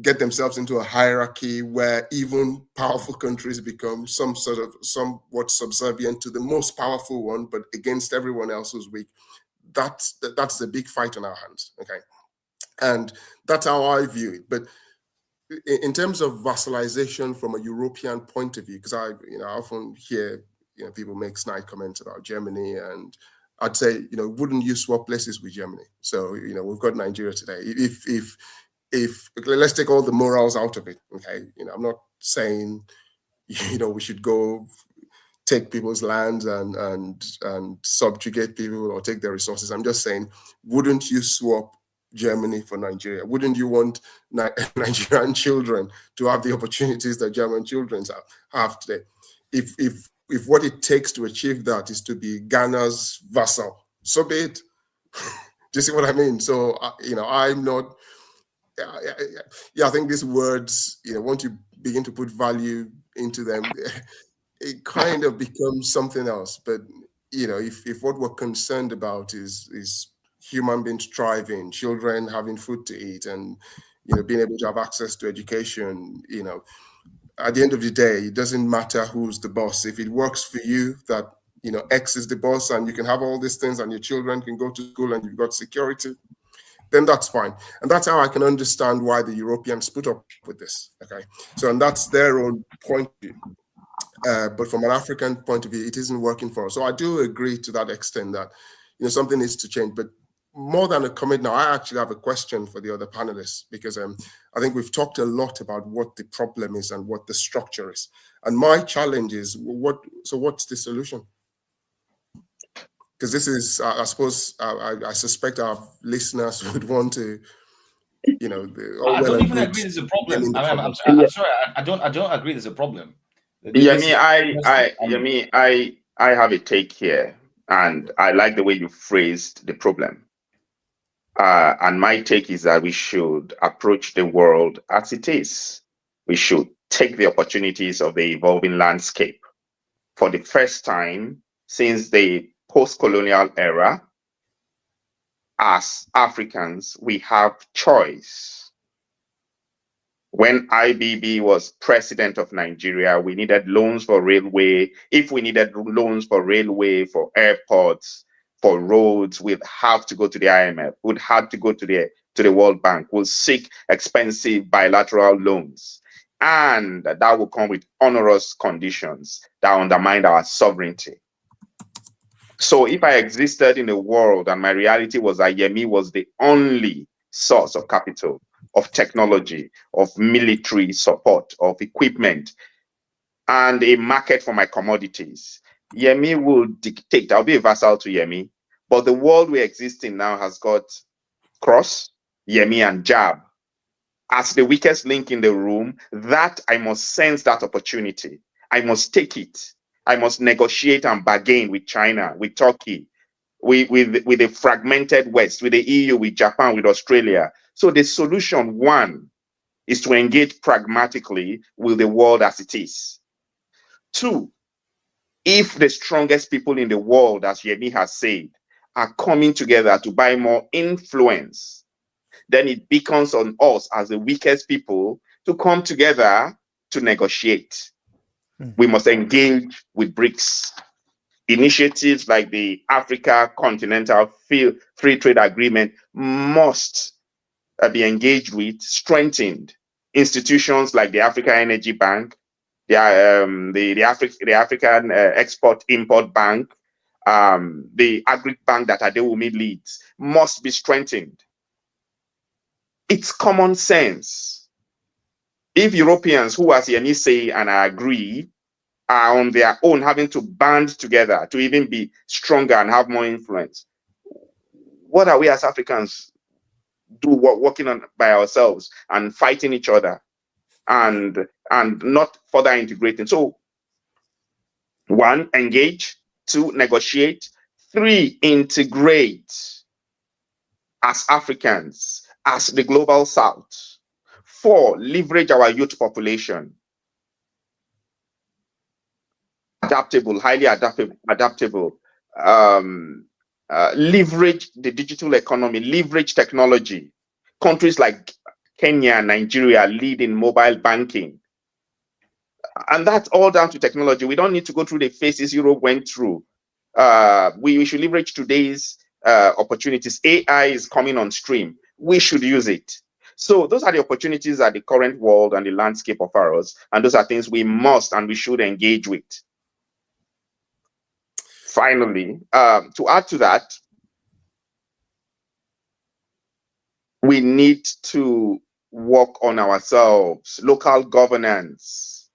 get themselves into a hierarchy where even powerful countries become somewhat subservient to the most powerful one, but against everyone else who's weak. That's the big fight on our hands. Okay. And that's how I view it. But in terms of vassalization from a European point of view, because I often hear people make snide comments about Germany, and I'd say, wouldn't you swap places with Germany? So we've got Nigeria today. If let's take all the morals out of it, okay? I'm not saying we should go take people's lands and subjugate people or take their resources. I'm just saying, wouldn't you swap Germany for Nigeria? Wouldn't you want Nigerian children to have the opportunities that German children have today? If what it takes to achieve that is to be Ghana's vassal, so be it. Do you see what I mean? So I'm not. I think these words, once you begin to put value into them, it kind of becomes something else. But if what we're concerned about is human beings thriving, children having food to eat, and being able to have access to education. At the end of the day, it doesn't matter who's the boss. If it works for you that X is the boss and you can have all these things and your children can go to school and you've got security, then that's fine. And that's how I can understand why the Europeans put up with this. Okay, so and that's their own point of view. But from an African point of view, it isn't working for us. So I do agree to that extent that something needs to change. But more than a comment now, I actually have a question for the other panelists, because I think we've talked a lot about what the problem is and what the structure is. And my challenge is, what's the solution? Because this is, I suppose, I suspect our listeners would want to, I don't even agree there's a problem. I'm sorry, I don't agree there's a problem. I have a take here, and I like the way you phrased the problem. And my take is that we should approach the world as it is. We should take the opportunities of the evolving landscape. For the first time since the post-colonial era, as Africans, we have choice. When IBB was president of Nigeria, we needed loans for railway. If we needed loans for railway, for airports, for roads, we'd have to go to the IMF. We'd have to go to the World Bank. We'll seek expensive bilateral loans. And that will come with onerous conditions that undermine our sovereignty. So if I existed in a world and my reality was that Yemi was the only source of capital, of technology, of military support, of equipment, and a market for my commodities, Yemi will dictate. I'll be a vassal to Yemi. But the world we exist in now has got Cross, Yemi, and Jab as the weakest link in the room. That I must sense that opportunity. I must take it. I must negotiate and bargain with China, with Turkey, with a fragmented West, with the EU, with Japan, with Australia. So the solution, one, is to engage pragmatically with the world as it is. Two, if the strongest people in the world, as Yemi has said, are coming together to buy more influence, then it beckons on us as the weakest people to come together to negotiate. We must engage with BRICS. Initiatives like the Africa Continental Free Trade Agreement must be engaged with, strengthened. Institutions like the Africa Energy Bank, the African Export-Import Bank, the Agric Bank that Adewumi leads, must be strengthened. It's common sense. If Europeans, who, as Yemi say, and I agree, are on their own having to band together to even be stronger and have more influence, what are we as Africans working on by ourselves and fighting each other and not further integrating? So, one, engage. Two, negotiate. Three, integrate as Africans, as the global South. Four, leverage our youth population. Adaptable, highly adaptable. Leverage the digital economy, leverage technology. Countries like Kenya, Nigeria lead in mobile banking. And that's all down to technology. We don't need to go through the phases Europe went through. We should leverage today's opportunities. AI is coming on stream. We should use it. So those are the opportunities that the current world and the landscape offer us. And those are things we must and we should engage with. Finally, to add to that, we need to work on ourselves, local governance.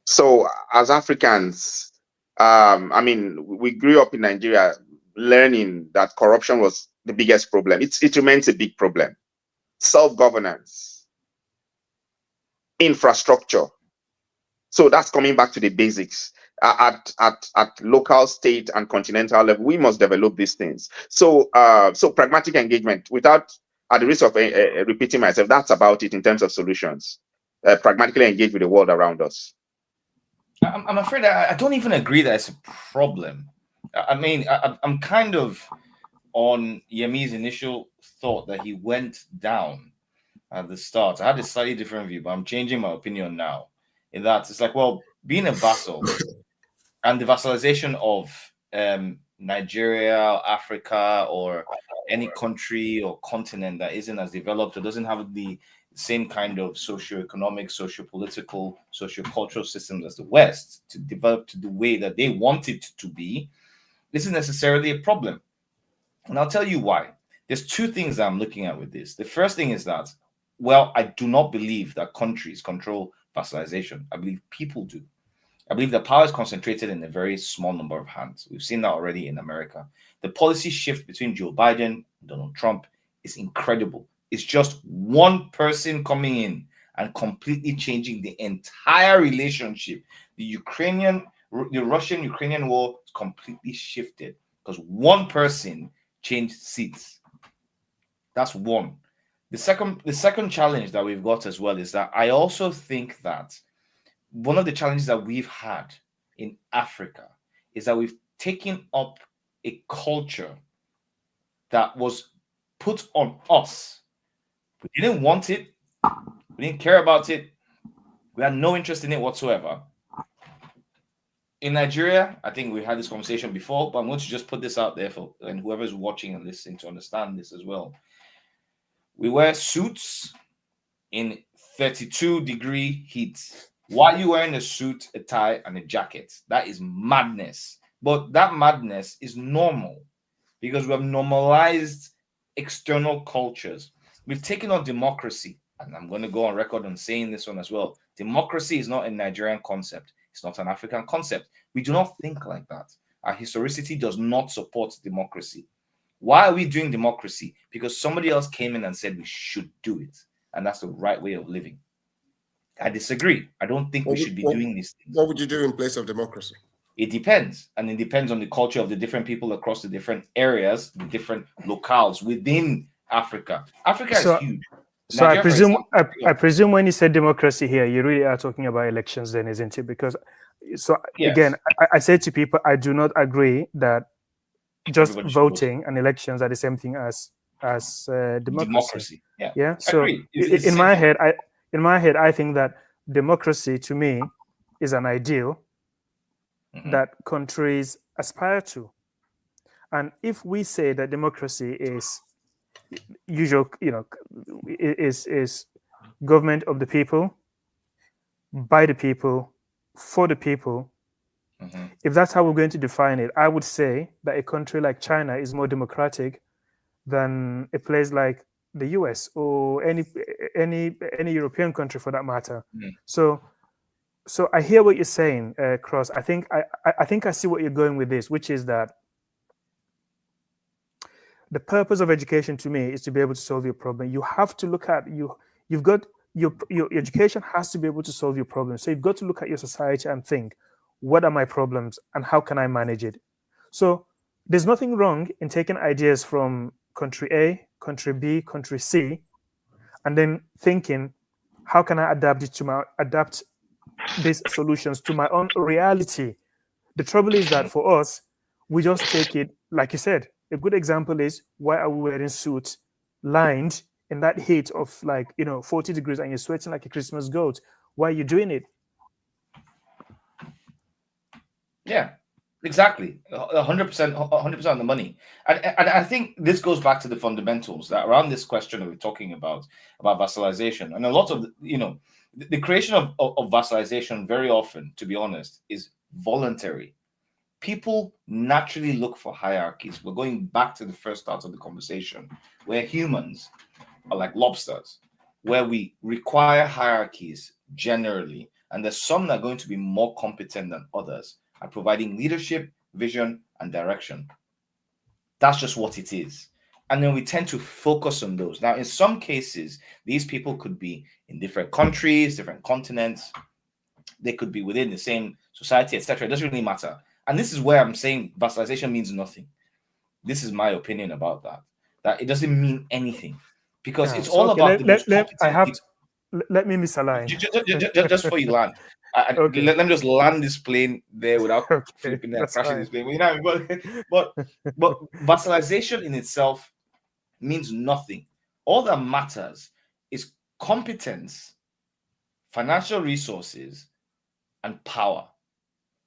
So as Africans, I mean, we grew up in Nigeria learning that corruption was the biggest problem. It remains a big problem. Self-governance, infrastructure. So that's coming back to the basics. At local, state, and continental level, we must develop these things. So, so pragmatic engagement, without, at the risk of repeating myself, that's about it in terms of solutions. Pragmatically engage with the world around us. I'm afraid I don't even agree that it's a problem. I mean, I'm kind of on Yemi's initial thought that he went down at the start. I had a slightly different view, but I'm changing my opinion now. In that it's like, well, being a vassal and the vassalization of Nigeria, Africa, or any country or continent that isn't as developed or doesn't have the same kind of socio-economic, socio-political, socio-cultural systems as the West to develop to the way that they want it to be, this is necessarily a problem. And I'll tell you why. There's two things that I'm looking at with this. The first thing is that, well, I do not believe that countries control vassalization. I believe people do. I believe the power is concentrated in a very small number of hands. We've seen that already in America. The policy shift between Joe Biden and Donald Trump is incredible. It's just one person coming in and completely changing the entire relationship. The Russian-Ukrainian war is completely shifted because one person changed seats. That's one. The second challenge that we've got as well is that I also think that one of the challenges that we've had in Africa is that we've taken up a culture that was put on us. We didn't want it. We didn't care about it. We had no interest in it whatsoever. In Nigeria, I think we had this conversation before, but I'm going to just put this out there for and whoever's watching and listening to understand this as well. We wear suits in 32-degree heat. Why are you wearing a suit, a tie, and a jacket? That is madness. But that madness is normal because we have normalized external cultures. We've taken on democracy, and I'm going to go on record on saying this one as well. Democracy is not a Nigerian concept. It's not an African concept. We do not think like that. Our historicity does not support democracy. Why are we doing democracy? Because somebody else came in and said we should do it, and that's the right way of living. I disagree. I don't think we should be doing these things. What would you do in place of democracy? It depends. And it depends on the culture of the different people across the different areas, the different locales within Africa. Africa is huge. So I presume when you said democracy here, you really are talking about elections then, isn't it? Because again, I say to people, I do not agree that just voting and elections are the same thing as democracy. Yeah. So in my head, I think that democracy to me is an ideal that countries aspire to. And if we say that democracy is usual, is government of the people, by the people, for the people, if that's how we're going to define it, I would say that a country like China is more democratic than a place like the US or any European country for that matter. So I hear what you're saying, Cross. I think I see what you're going with this, which is that the purpose of education to me is to be able to solve your problem. You have to look at you've got your education has to be able to solve your problem. So you've got to look at your society and think, what are my problems and how can I manage it? So there's nothing wrong in taking ideas from country A, country B, country C, and then thinking, how can I adapt these solutions to my own reality? The trouble is that for us, we just take it, like you said, a good example is, why are we wearing suits lined in that heat of 40 degrees and you're sweating like a Christmas goat? Why are you doing it? Yeah, exactly. 100% on the money. And I think this goes back to the fundamentals that around this question that we're talking about vassalization. And a lot of, the creation of vassalization very often, to be honest, is voluntary. People naturally look for hierarchies. We're going back to the first part of the conversation, where humans are like lobsters, where we require hierarchies generally. And there's some that are going to be more competent than others at providing leadership, vision, and direction. That's just what it is. And then we tend to focus on those. Now, in some cases, these people could be in different countries, different continents. They could be within the same society, etc. It doesn't really matter. And this is where I'm saying vassalization means nothing. This is my opinion about that. That it doesn't mean anything. Because it's all about let me misalign. Just for you land. Okay. let me just land this plane there without Okay, flipping and that's crashing fine. this plane. You know, but vassalization in itself means nothing. All that matters is competence, financial resources, and power,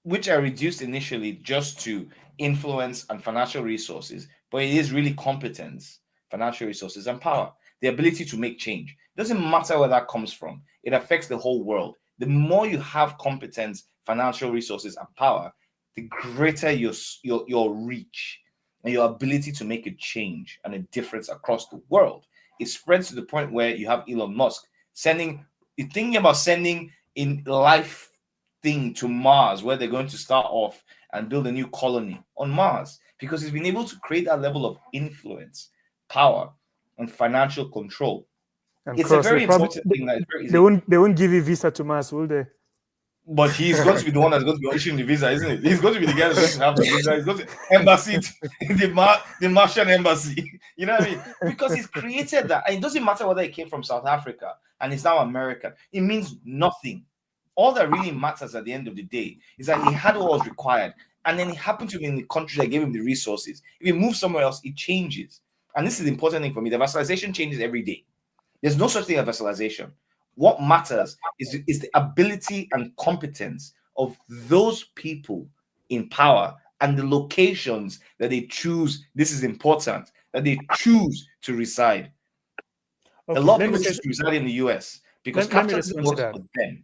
which are reduced initially just to influence and financial resources, but it is really competence, financial resources, and power. The ability to make change. It doesn't matter where that comes from. It affects the whole world. The more you have competence, financial resources, and power, the greater your reach and your ability to make a change and a difference across the world. It spreads to the point where you have Elon Musk thinking about sending in life thing to Mars, where they're going to start off and build a new colony on Mars, because he's been able to create that level of influence, power, and financial control. And It's a cross, very important thing that is very easy. they won't give you visa to Mars, will they? But he's going to be the one that's going to be issuing the visa, isn't it? He's going to be the guy that's going to have the visa. He's going to embassy in the Martian embassy. You know what I mean? Because he's created that. And it doesn't matter whether it came from South Africa and it's now American. It means nothing. All that really matters at the end of the day is that he had what was required. And then he happened to be in the country that gave him the resources. If he moves somewhere else, it changes. And this is the important thing for me. The vassalization changes every day. There's no such thing as vassalization. What matters is the ability and competence of those people in power and the locations that they choose. This is important, that they choose to reside. Okay, A lot of people choose to reside in the US because let me capitalism respond to works that. for them.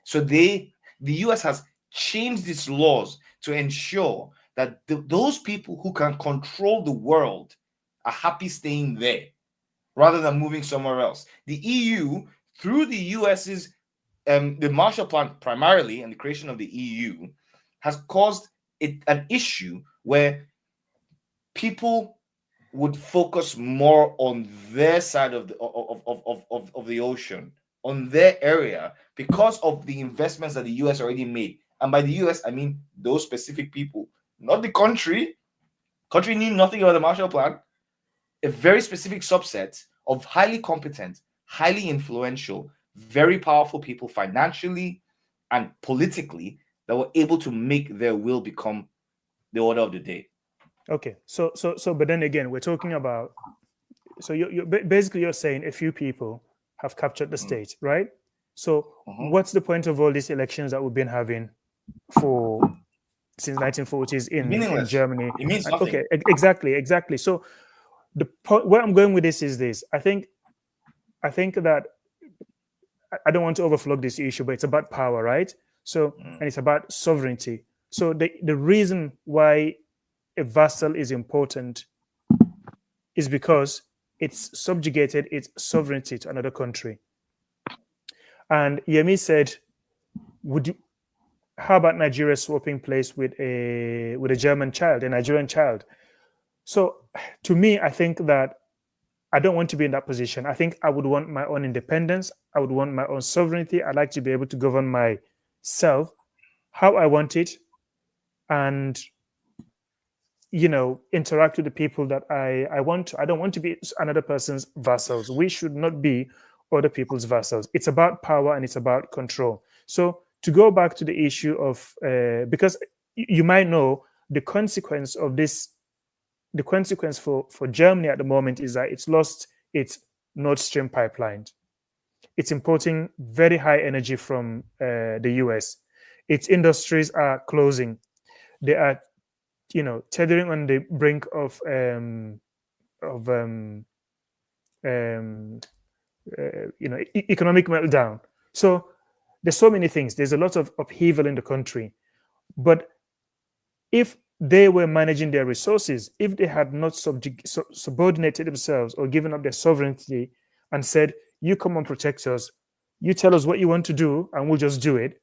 So the US has changed its laws to ensure that those people who can control the world are happy staying there rather than moving somewhere else. The EU, through the US's the Marshall Plan primarily and the creation of the EU, has caused an issue where people would focus more on their side of the ocean, on their area, because of the investments that the US already made. And by the US, I mean those specific people, not the country. Country knew nothing about the Marshall Plan. A very specific subset of highly competent, highly influential, very powerful people financially and politically that were able to make their will become the order of the day. Okay, so but then again, we're talking about, so basically you're saying a few people have captured the state, right? So what's the point of all these elections that we've been having for since 1940s in Germany? It means nothing. Okay, exactly. So the point where I'm going with this is this. I think that I don't want to overflog this issue, but it's about power, right? So and it's about sovereignty. So the reason why a vassal is important is because it's subjugated its sovereignty to another country. And Yemi said, how about Nigeria swapping place with a German child, a Nigerian child? So to me, I think that I don't want to be in that position. I think I would want my own independence. I would want my own sovereignty. I'd like to be able to govern myself how I want it, and interact with the people that I want to. I don't want to be another person's vassals. We should not be other people's vassals. It's about power and it's about control. So to go back to the issue of because you might know the consequence of this, the consequence for Germany at the moment is that it's lost its Nord Stream pipeline. It's importing very high energy from the US. Its industries are closing. They are tethering on the brink of economic meltdown. So there's so many things. There's a lot of upheaval in the country. But if they were managing their resources, if they had not subordinated themselves or given up their sovereignty and said, you come and protect us, you tell us what you want to do and we'll just do it,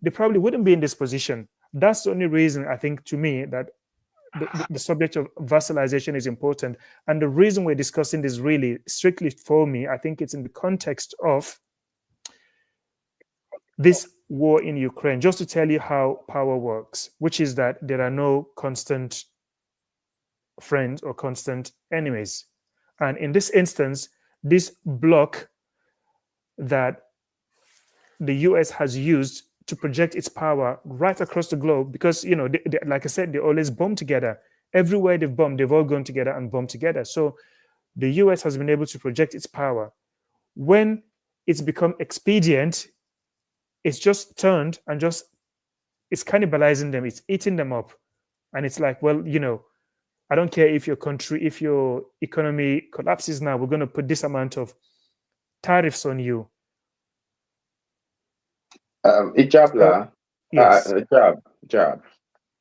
they probably wouldn't be in this position. That's the only reason, I think, to me, that the subject of vassalization is important. And the reason we're discussing this really strictly for me, I think it's in the context of this war in Ukraine, just to tell you how power works, which is that there are no constant friends or constant enemies. And in this instance, this bloc that the US has used to project its power right across the globe, because like I said, they always bomb together. Everywhere they've bombed, they've all gone together and bombed together. So the US has been able to project its power. When it's become expedient, it's just turned and it's cannibalizing them, it's eating them up. And it's like, well, I don't care if your economy collapses now, we're going to put this amount of tariffs on you. Ijabla, Yes. Jab.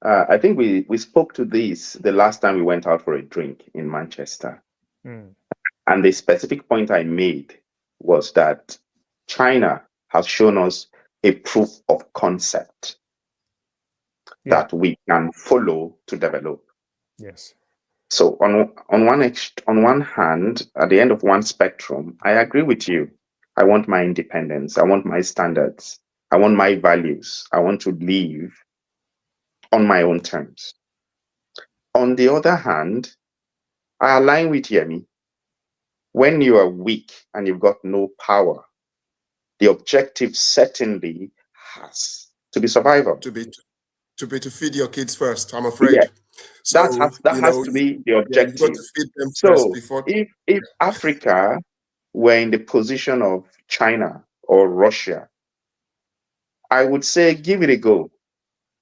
I think we spoke to this the last time we went out for a drink in Manchester. And the specific point I made was that China has shown us a proof of concept that we can follow to develop. Yes. So on one hand, at the end of one spectrum, I agree with you. I want my independence. I want my standards. I want my values. I want to live on my own terms. On the other hand, I align with Yemi. When you are weak and you've got no power, the objective certainly has to be survival. To feed your kids first, I'm afraid. Yeah. So that has to be the objective. You've got to feed them first before. If Africa were in the position of China or Russia, I would say give it a go.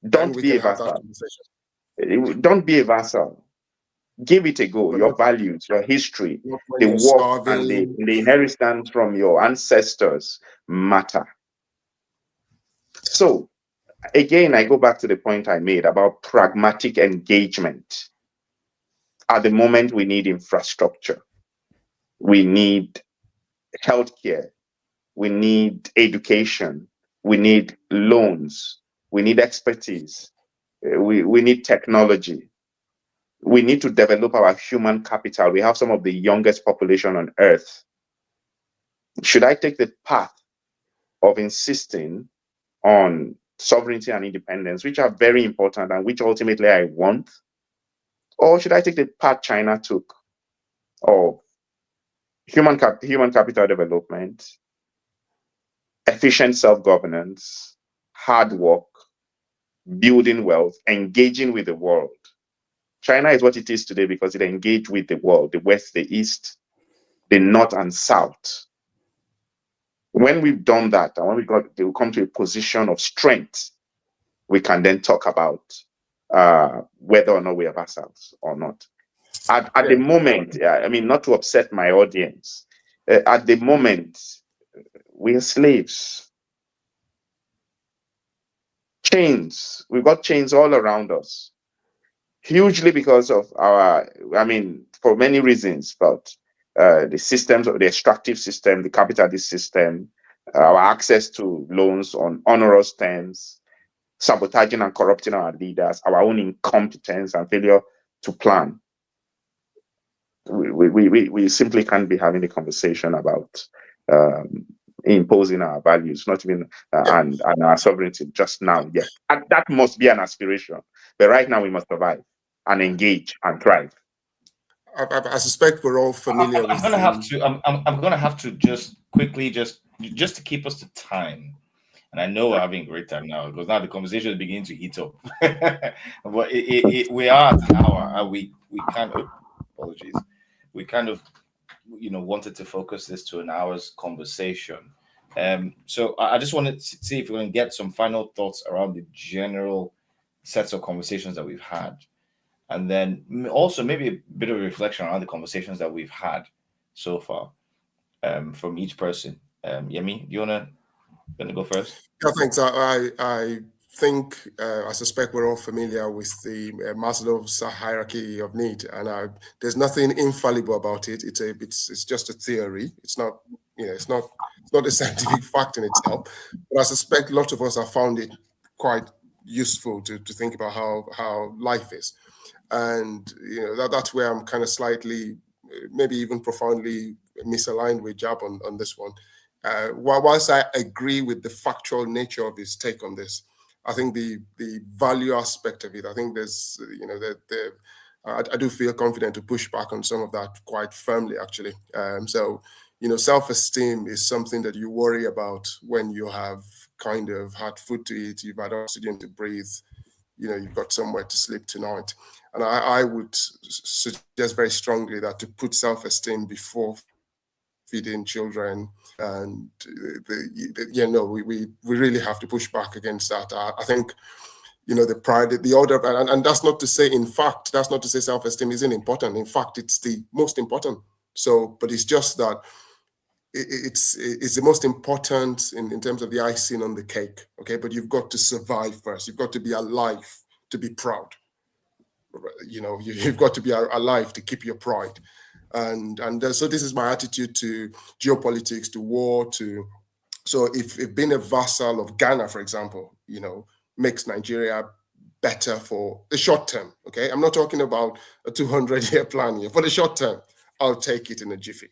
Don't be a vassal. Don't be a vassal. Give it a go. Your values, your history, the work and the inheritance from your ancestors matter. So, again, I go back to the point I made about pragmatic engagement. At the moment, we need infrastructure. We need healthcare. We need education. We need loans. We need expertise. We need technology. We need to develop our human capital. We have some of the youngest population on earth. Should I take the path of insisting on sovereignty and independence, which are very important and which ultimately I want? Or should I take the path China took of human capital development, efficient self-governance, hard work, building wealth, engaging with the world? China is what it is today because it engaged with the world, the West, the East, the North and South. When we've done that, and when they will come to a position of strength, we can then talk about whether or not we are vassals or not. At the moment, I mean, not to upset my audience, at the moment, we are slaves. Chains. We've got chains all around us. Hugely because of for many reasons, but the systems of the extractive system, the capitalist system, our access to loans on onerous terms, sabotaging and corrupting our leaders, our own incompetence and failure to plan. We simply can't be having a conversation about imposing our values, not even and our sovereignty just now yet. And that must be an aspiration. But right now we must survive and engage and thrive. I suspect we're all familiar with. I'm gonna have to just quickly just to keep us to time. And I know we're having a great time now because now the conversation is beginning to heat up. But we are at an hour, and we kind of apologies. We kind of wanted to focus this to an hour's conversation. So I just wanted to see if we can get some final thoughts around the general sets of conversations that we've had. And then also maybe a bit of a reflection around the conversations that we've had so far from each person. Yemi, do you want to go first? Yeah, thanks. I think, I suspect we're all familiar with the Maslow's hierarchy of need, and there's nothing infallible about it. It's just a theory. It's not a scientific fact in itself. But I suspect a lot of us have found it quite useful to think about how life is. And that's where I'm kind of slightly, maybe even profoundly misaligned with Jab on this one. Whilst I agree with the factual nature of his take on this, I think the value aspect of it, I think there's, I do feel confident to push back on some of that quite firmly, actually. So, self-esteem is something that you worry about when you have kind of had food to eat, you've had oxygen to breathe, you've got somewhere to sleep tonight. And I would suggest very strongly that to put self-esteem before feeding children, and we really have to push back against that. I think the pride, the order, and that's not to say, in fact, that's not to say self-esteem isn't important. In fact, it's the most important. So, but it's just that it's the most important in terms of the icing on the cake. Okay, but you've got to survive first. You've got to be alive to be proud. You've got to be alive to keep your pride. And so this is my attitude to geopolitics, to war, so if being a vassal of Ghana, for example, makes Nigeria better for the short term, okay? I'm not talking about a 200-year plan here. For the short term, I'll take it in a jiffy.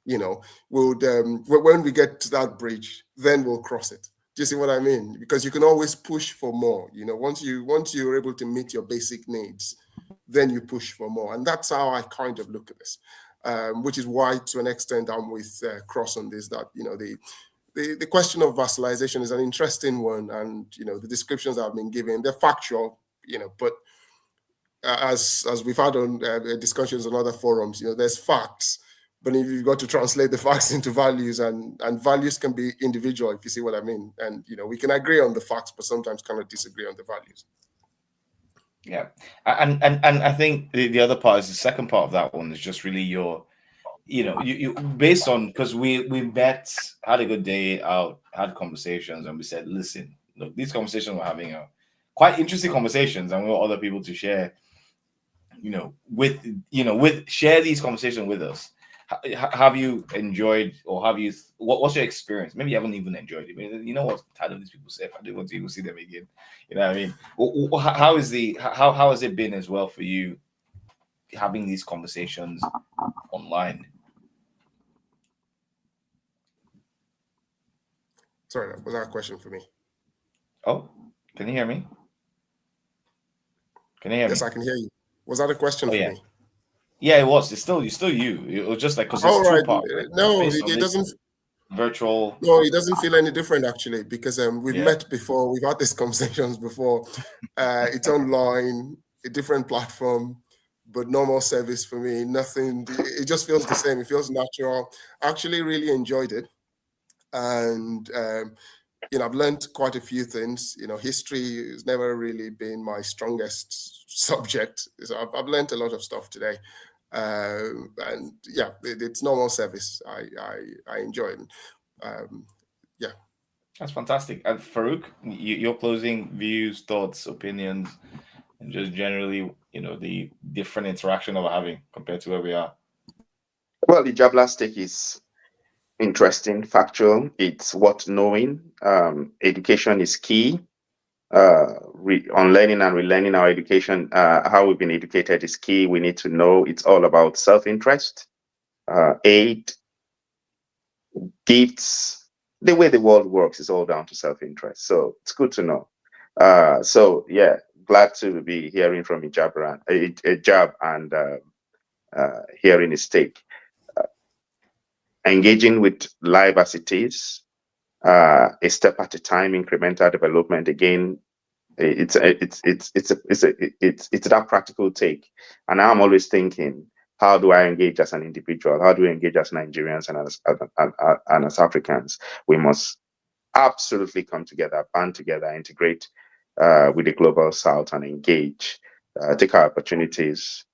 When we get to that bridge, then we'll cross it. Do you see what I mean? Because you can always push for more. Once you're able to meet your basic needs, then you push for more. And that's how I kind of look at this, which is why, to an extent, I'm with Cross on this, that, the question of vassalization is an interesting one. And, the descriptions I've been given, they're factual, but as we've had on discussions on other forums, there's facts. But if you've got to translate the facts into values, and values can be individual, if you see what I mean. And, we can agree on the facts, but sometimes kind of disagree on the values. Yeah. And I think the other part is the second part of that one is just really your, you based on, because we met, had a good day out, had conversations, and we said, listen, look, these conversations we're having are quite interesting conversations, and we want other people to share, share these conversations with us. Have you enjoyed, or what's your experience? Maybe you haven't even enjoyed it. You know what? I'm tired of these people say, if I do want to even see them again. You know what I mean? How has it been as well for you having these conversations online? Sorry, was that a question for me? Oh, can you hear me? Can you hear me? Yes, I can hear you. Was that a question for me? Yeah, it was. It's still you. It was just like, because it's right. two parts. Right? No, it doesn't. Virtual. No, it doesn't feel any different, actually, because we've met before. We've had these conversations before. It's online, a different platform, but normal service for me. Nothing. It just feels the same. It feels natural. I actually really enjoyed it, and I've learned quite a few things. History has never really been my strongest subject, so I've learned a lot of stuff today. And yeah, it's normal service. I enjoy it. Yeah, that's fantastic. And Farouk, your closing views, thoughts, opinions, and just generally, the different interaction that we're having compared to where we are. Well, the jobless take is interesting, factual. It's worth knowing. Education is key. Unlearning and relearning our education, how we've been educated is key. We need to know it's all about self-interest, aid, gifts. The way the world works is all down to self-interest. So it's good to know. So yeah, glad to be hearing from Ijab and hearing his take. Engaging with life as it is, a step at a time, incremental development. Again, it's that practical take. And I'm always thinking, how do I engage as an individual? How do we engage as Nigerians and as Africans? We must absolutely come together, band together, integrate with the global South, and engage, take our opportunities,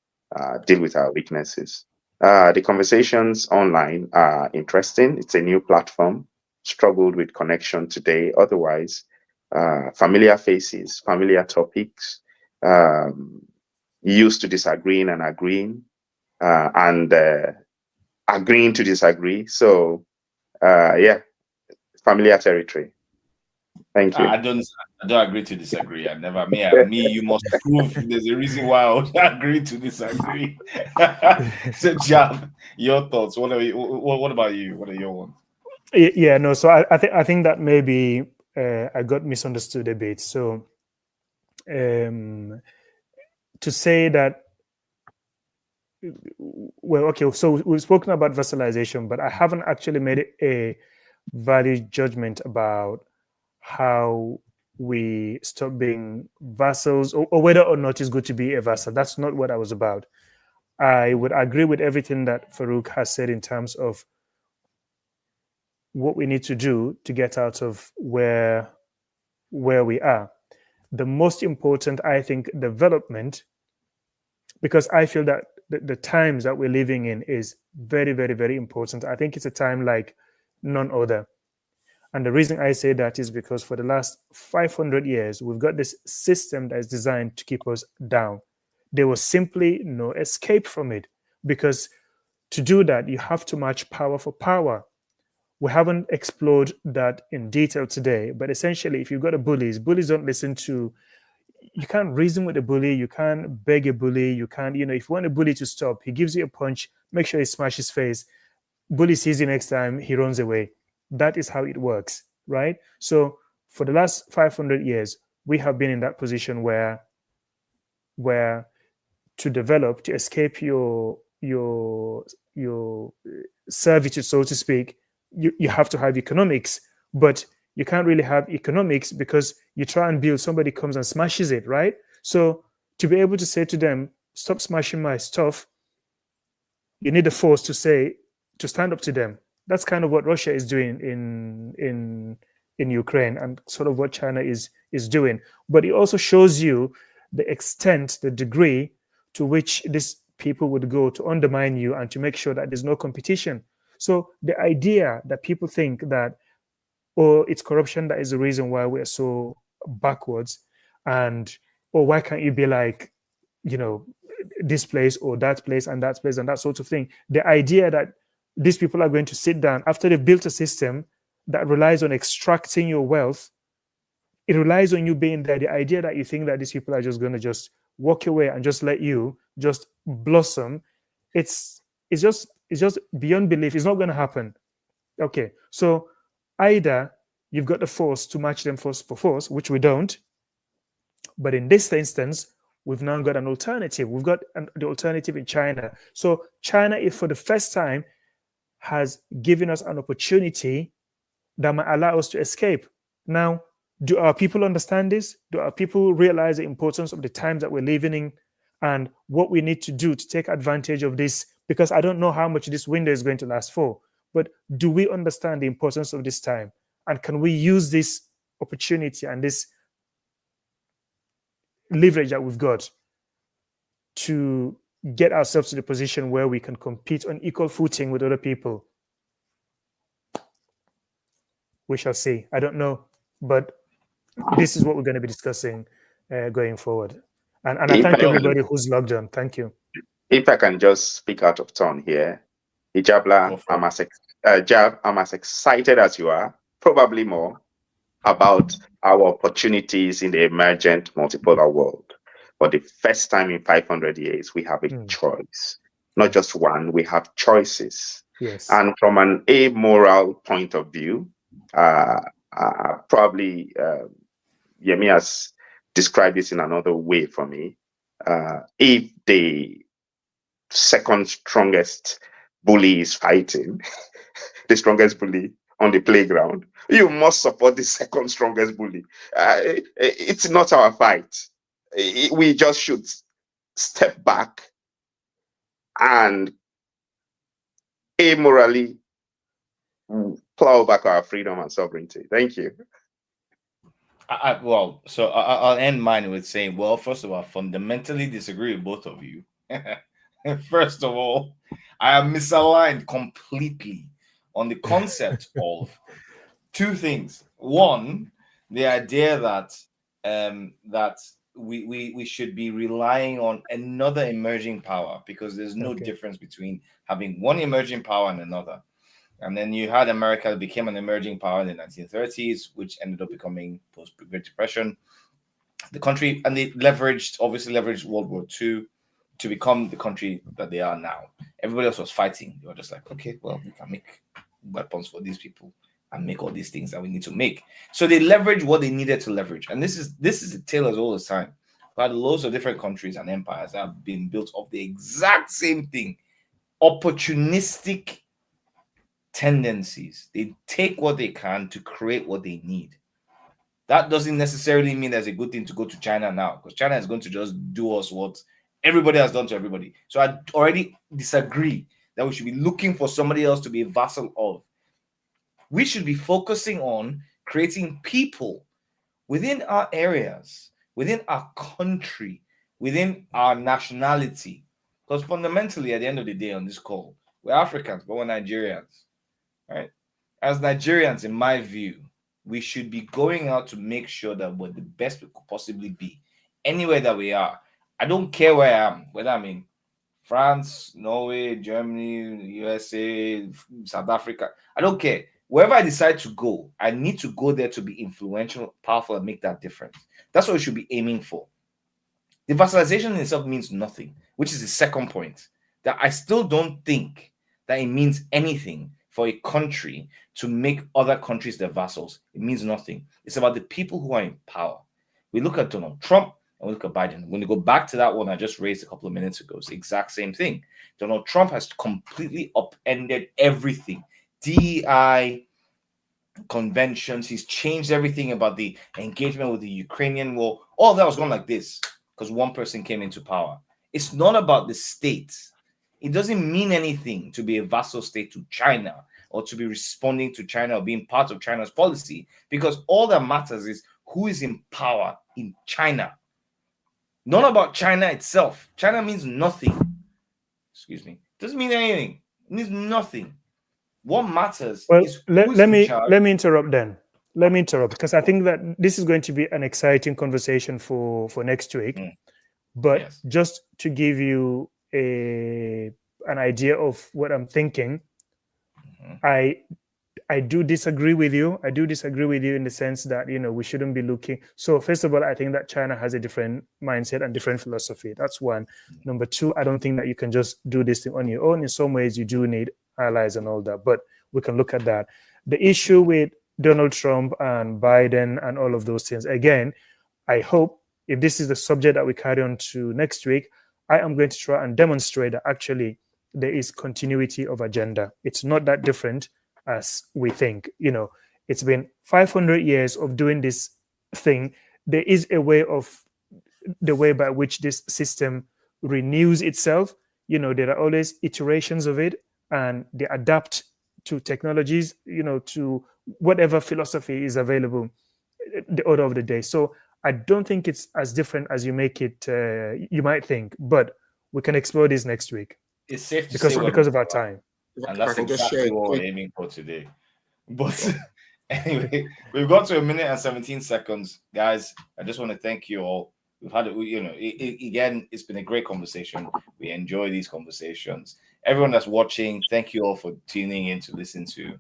deal with our weaknesses. The conversations online are interesting. It's a new platform. Struggled with connection today. Otherwise, familiar faces, familiar topics, used to disagreeing and agreeing, and agreeing to disagree. So, yeah, familiar territory. Thank you. I don't agree to disagree. I never. Me. You must prove there's a reason why I would agree to disagree. So, Jam, your thoughts. What about you? What are your ones? Yeah, no. So I think that maybe I got misunderstood a bit. So to say that well, okay, so we've spoken about vassalization, but I haven't actually made a value judgment about how we stop being vassals, or whether or not it's good to be a vassal. That's not what I was about. I would agree with everything that Farouk has said in terms of what we need to do to get out of where we are. The most important, I think, development, because I feel that the times that we're living in is very, very, very important. I think it's a time like none other. And the reason I say that is because for the last 500 years, we've got this system that is designed to keep us down. There was simply no escape from it, because to do that, you have to match power for power. We haven't explored that in detail today, but essentially, if you've got bullies don't listen to, you can't reason with a bully, you can't beg a bully, you can't, if you want a bully to stop, he gives you a punch, make sure he smashes his face. Bully sees you next time, he runs away. That is how it works, right? So for the last 500 years, we have been in that position where to develop, to escape your servitude, so to speak, you have to have economics, but you can't really have economics because you try and build, somebody comes and smashes it, right? So to be able to say to them, stop smashing my stuff, you need the force to stand up to them. That's kind of what Russia is doing in Ukraine, and sort of what China is doing. But it also shows you the extent, the degree to which these people would go to undermine you and to make sure that there's no competition. So the idea that people think that, it's corruption that is the reason why we're so backwards, and why can't you be like, this place or that place and that place and that sort of thing. The idea that these people are going to sit down after they've built a system that relies on extracting your wealth, it relies on you being there. The idea that you think that these people are just going to just walk away and just let you just blossom, it's just beyond belief. It's not going to happen. Okay, so either you've got the force to match them force for force, which we don't, but in this instance, we've now got an alternative. We've got the alternative in China. So China, if for the first time, has given us an opportunity that might allow us to escape. Now, do our people understand this? Do our people realize the importance of the times that we're living in and what we need to do to take advantage of this? Because I don't know how much this window is going to last for, but do we understand the importance of this time? And can we use this opportunity and this leverage that we've got to get ourselves to the position where we can compete on equal footing with other people? We shall see. I don't know, but this is what we're going to be discussing going forward. And I thank everybody who's logged on. Thank you. If I can just speak out of turn here, Ijabla, I'm as excited as you are, probably more, about our opportunities in the emergent multipolar world. For the first time in 500 years, we have a choice. Not just one, we have choices. Yes. And from an amoral point of view, probably Yemi has described this in another way for me. If the second strongest bully is fighting, the strongest bully on the playground, you must support the second strongest bully. It's not our fight. We just should step back and amorally plow back our freedom and sovereignty. Thank you. I'll end mine with saying, well, first of all, I fundamentally disagree with both of you. First of all, I am misaligned completely on the concept of two things. One, the idea that that we should be relying on another emerging power, because there's no difference between having one emerging power and another. And then you had America that became an emerging power in the 1930s, which ended up becoming post-Great Depression. The country, and they obviously leveraged World War II to become the country that they are now. Everybody else was fighting. They were just like, okay, well, we can make weapons for these people and make all these things that we need to make. So they leveraged what they needed to leverage. And this is the tale as old as time. But loads of different countries and empires that have been built of the exact same thing. Opportunistic tendencies. They take what they can to create what they need. That doesn't necessarily mean there's a good thing to go to China now, because China is going to just do us what everybody has done to everybody. So I already disagree that we should be looking for somebody else to be a vassal of. We should be focusing on creating people within our areas, within our country, within our nationality. Because fundamentally, at the end of the day on this call, we're Africans, but we're Nigerians, right? As Nigerians, in my view, we should be going out to make sure that we're the best we could possibly be anywhere that we are. I don't care where I am, whether I'm in France, Norway, Germany, USA, South Africa. I don't care. Wherever I decide to go, I need to go there to be influential, powerful, and make that difference. That's what we should be aiming for. The vassalization in itself means nothing, which is the second point. That I still don't think that it means anything for a country to make other countries their vassals. It means nothing. It's about the people who are in power. We look at Donald Trump and we look at Biden. When you go back to that one I just raised a couple of minutes ago, it's the exact same thing. Donald Trump has completely upended everything. DEI, conventions, he's changed everything about the engagement with the Ukrainian war. All that was gone like this because one person came into power. It's not about the state. It doesn't mean anything to be a vassal state to China or to be responding to China or being part of China's policy, because all that matters is who is in power in China. Not about China itself. China means nothing. Excuse me. It doesn't mean anything. It means nothing. What matters is let me interrupt then. Let me interrupt, because I think that this is going to be an exciting conversation for next week. But yes, just to give you an idea of what I'm thinking, I do disagree with you. I do disagree with you in the sense that, we shouldn't be looking. So first of all, I think that China has a different mindset and different philosophy. That's one. Number two, I don't think that you can just do this thing on your own. In some ways, you do need allies and all that, but we can look at that. The issue with Donald Trump and Biden and all of those things, again, I hope if this is the subject that we carry on to next week, I am going to try and demonstrate that actually there is continuity of agenda. It's not that different as we think. It's been 500 years of doing this thing. There is a way by which this system renews itself. There are always iterations of it, and they adapt to technologies, to whatever philosophy is available the order of the day. So I don't think it's as different as you make it, you might think, but we can explore this next week. It's safe to because of our time. And that's exactly what we're aiming for today. But anyway, we've got to 1 minute and 17 seconds. Guys, I just want to thank you all. We've had again, it's been a great conversation. We enjoy these conversations. Everyone that's watching, thank you all for tuning in to listen to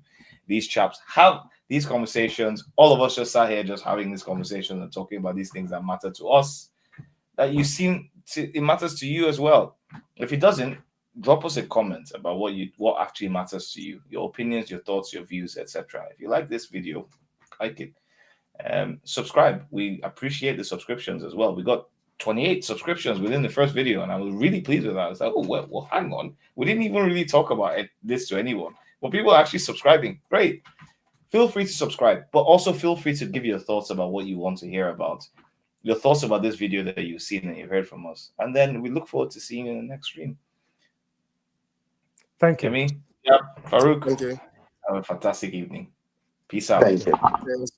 these chaps have these conversations. All of us just sat here just having this conversation and talking about these things that matter to us, that it matters to you as well. If it doesn't, drop us a comment about what actually matters to you, your opinions, your thoughts, your views, etc. If you like this video, like it. Subscribe. We appreciate the subscriptions as well. We got 28 subscriptions within the first video, and I was really pleased with that. I was like, oh, well, hang on. We didn't even really talk about this to anyone, but people are actually subscribing. Great. Feel free to subscribe, but also feel free to give your thoughts about what you want to hear about, your thoughts about this video that you've seen and you've heard from us. And then we look forward to seeing you in the next stream. Thank you. Kemi, yeah, Farouk. Thank you. Have a fantastic evening. Peace out. Thank you. Yes.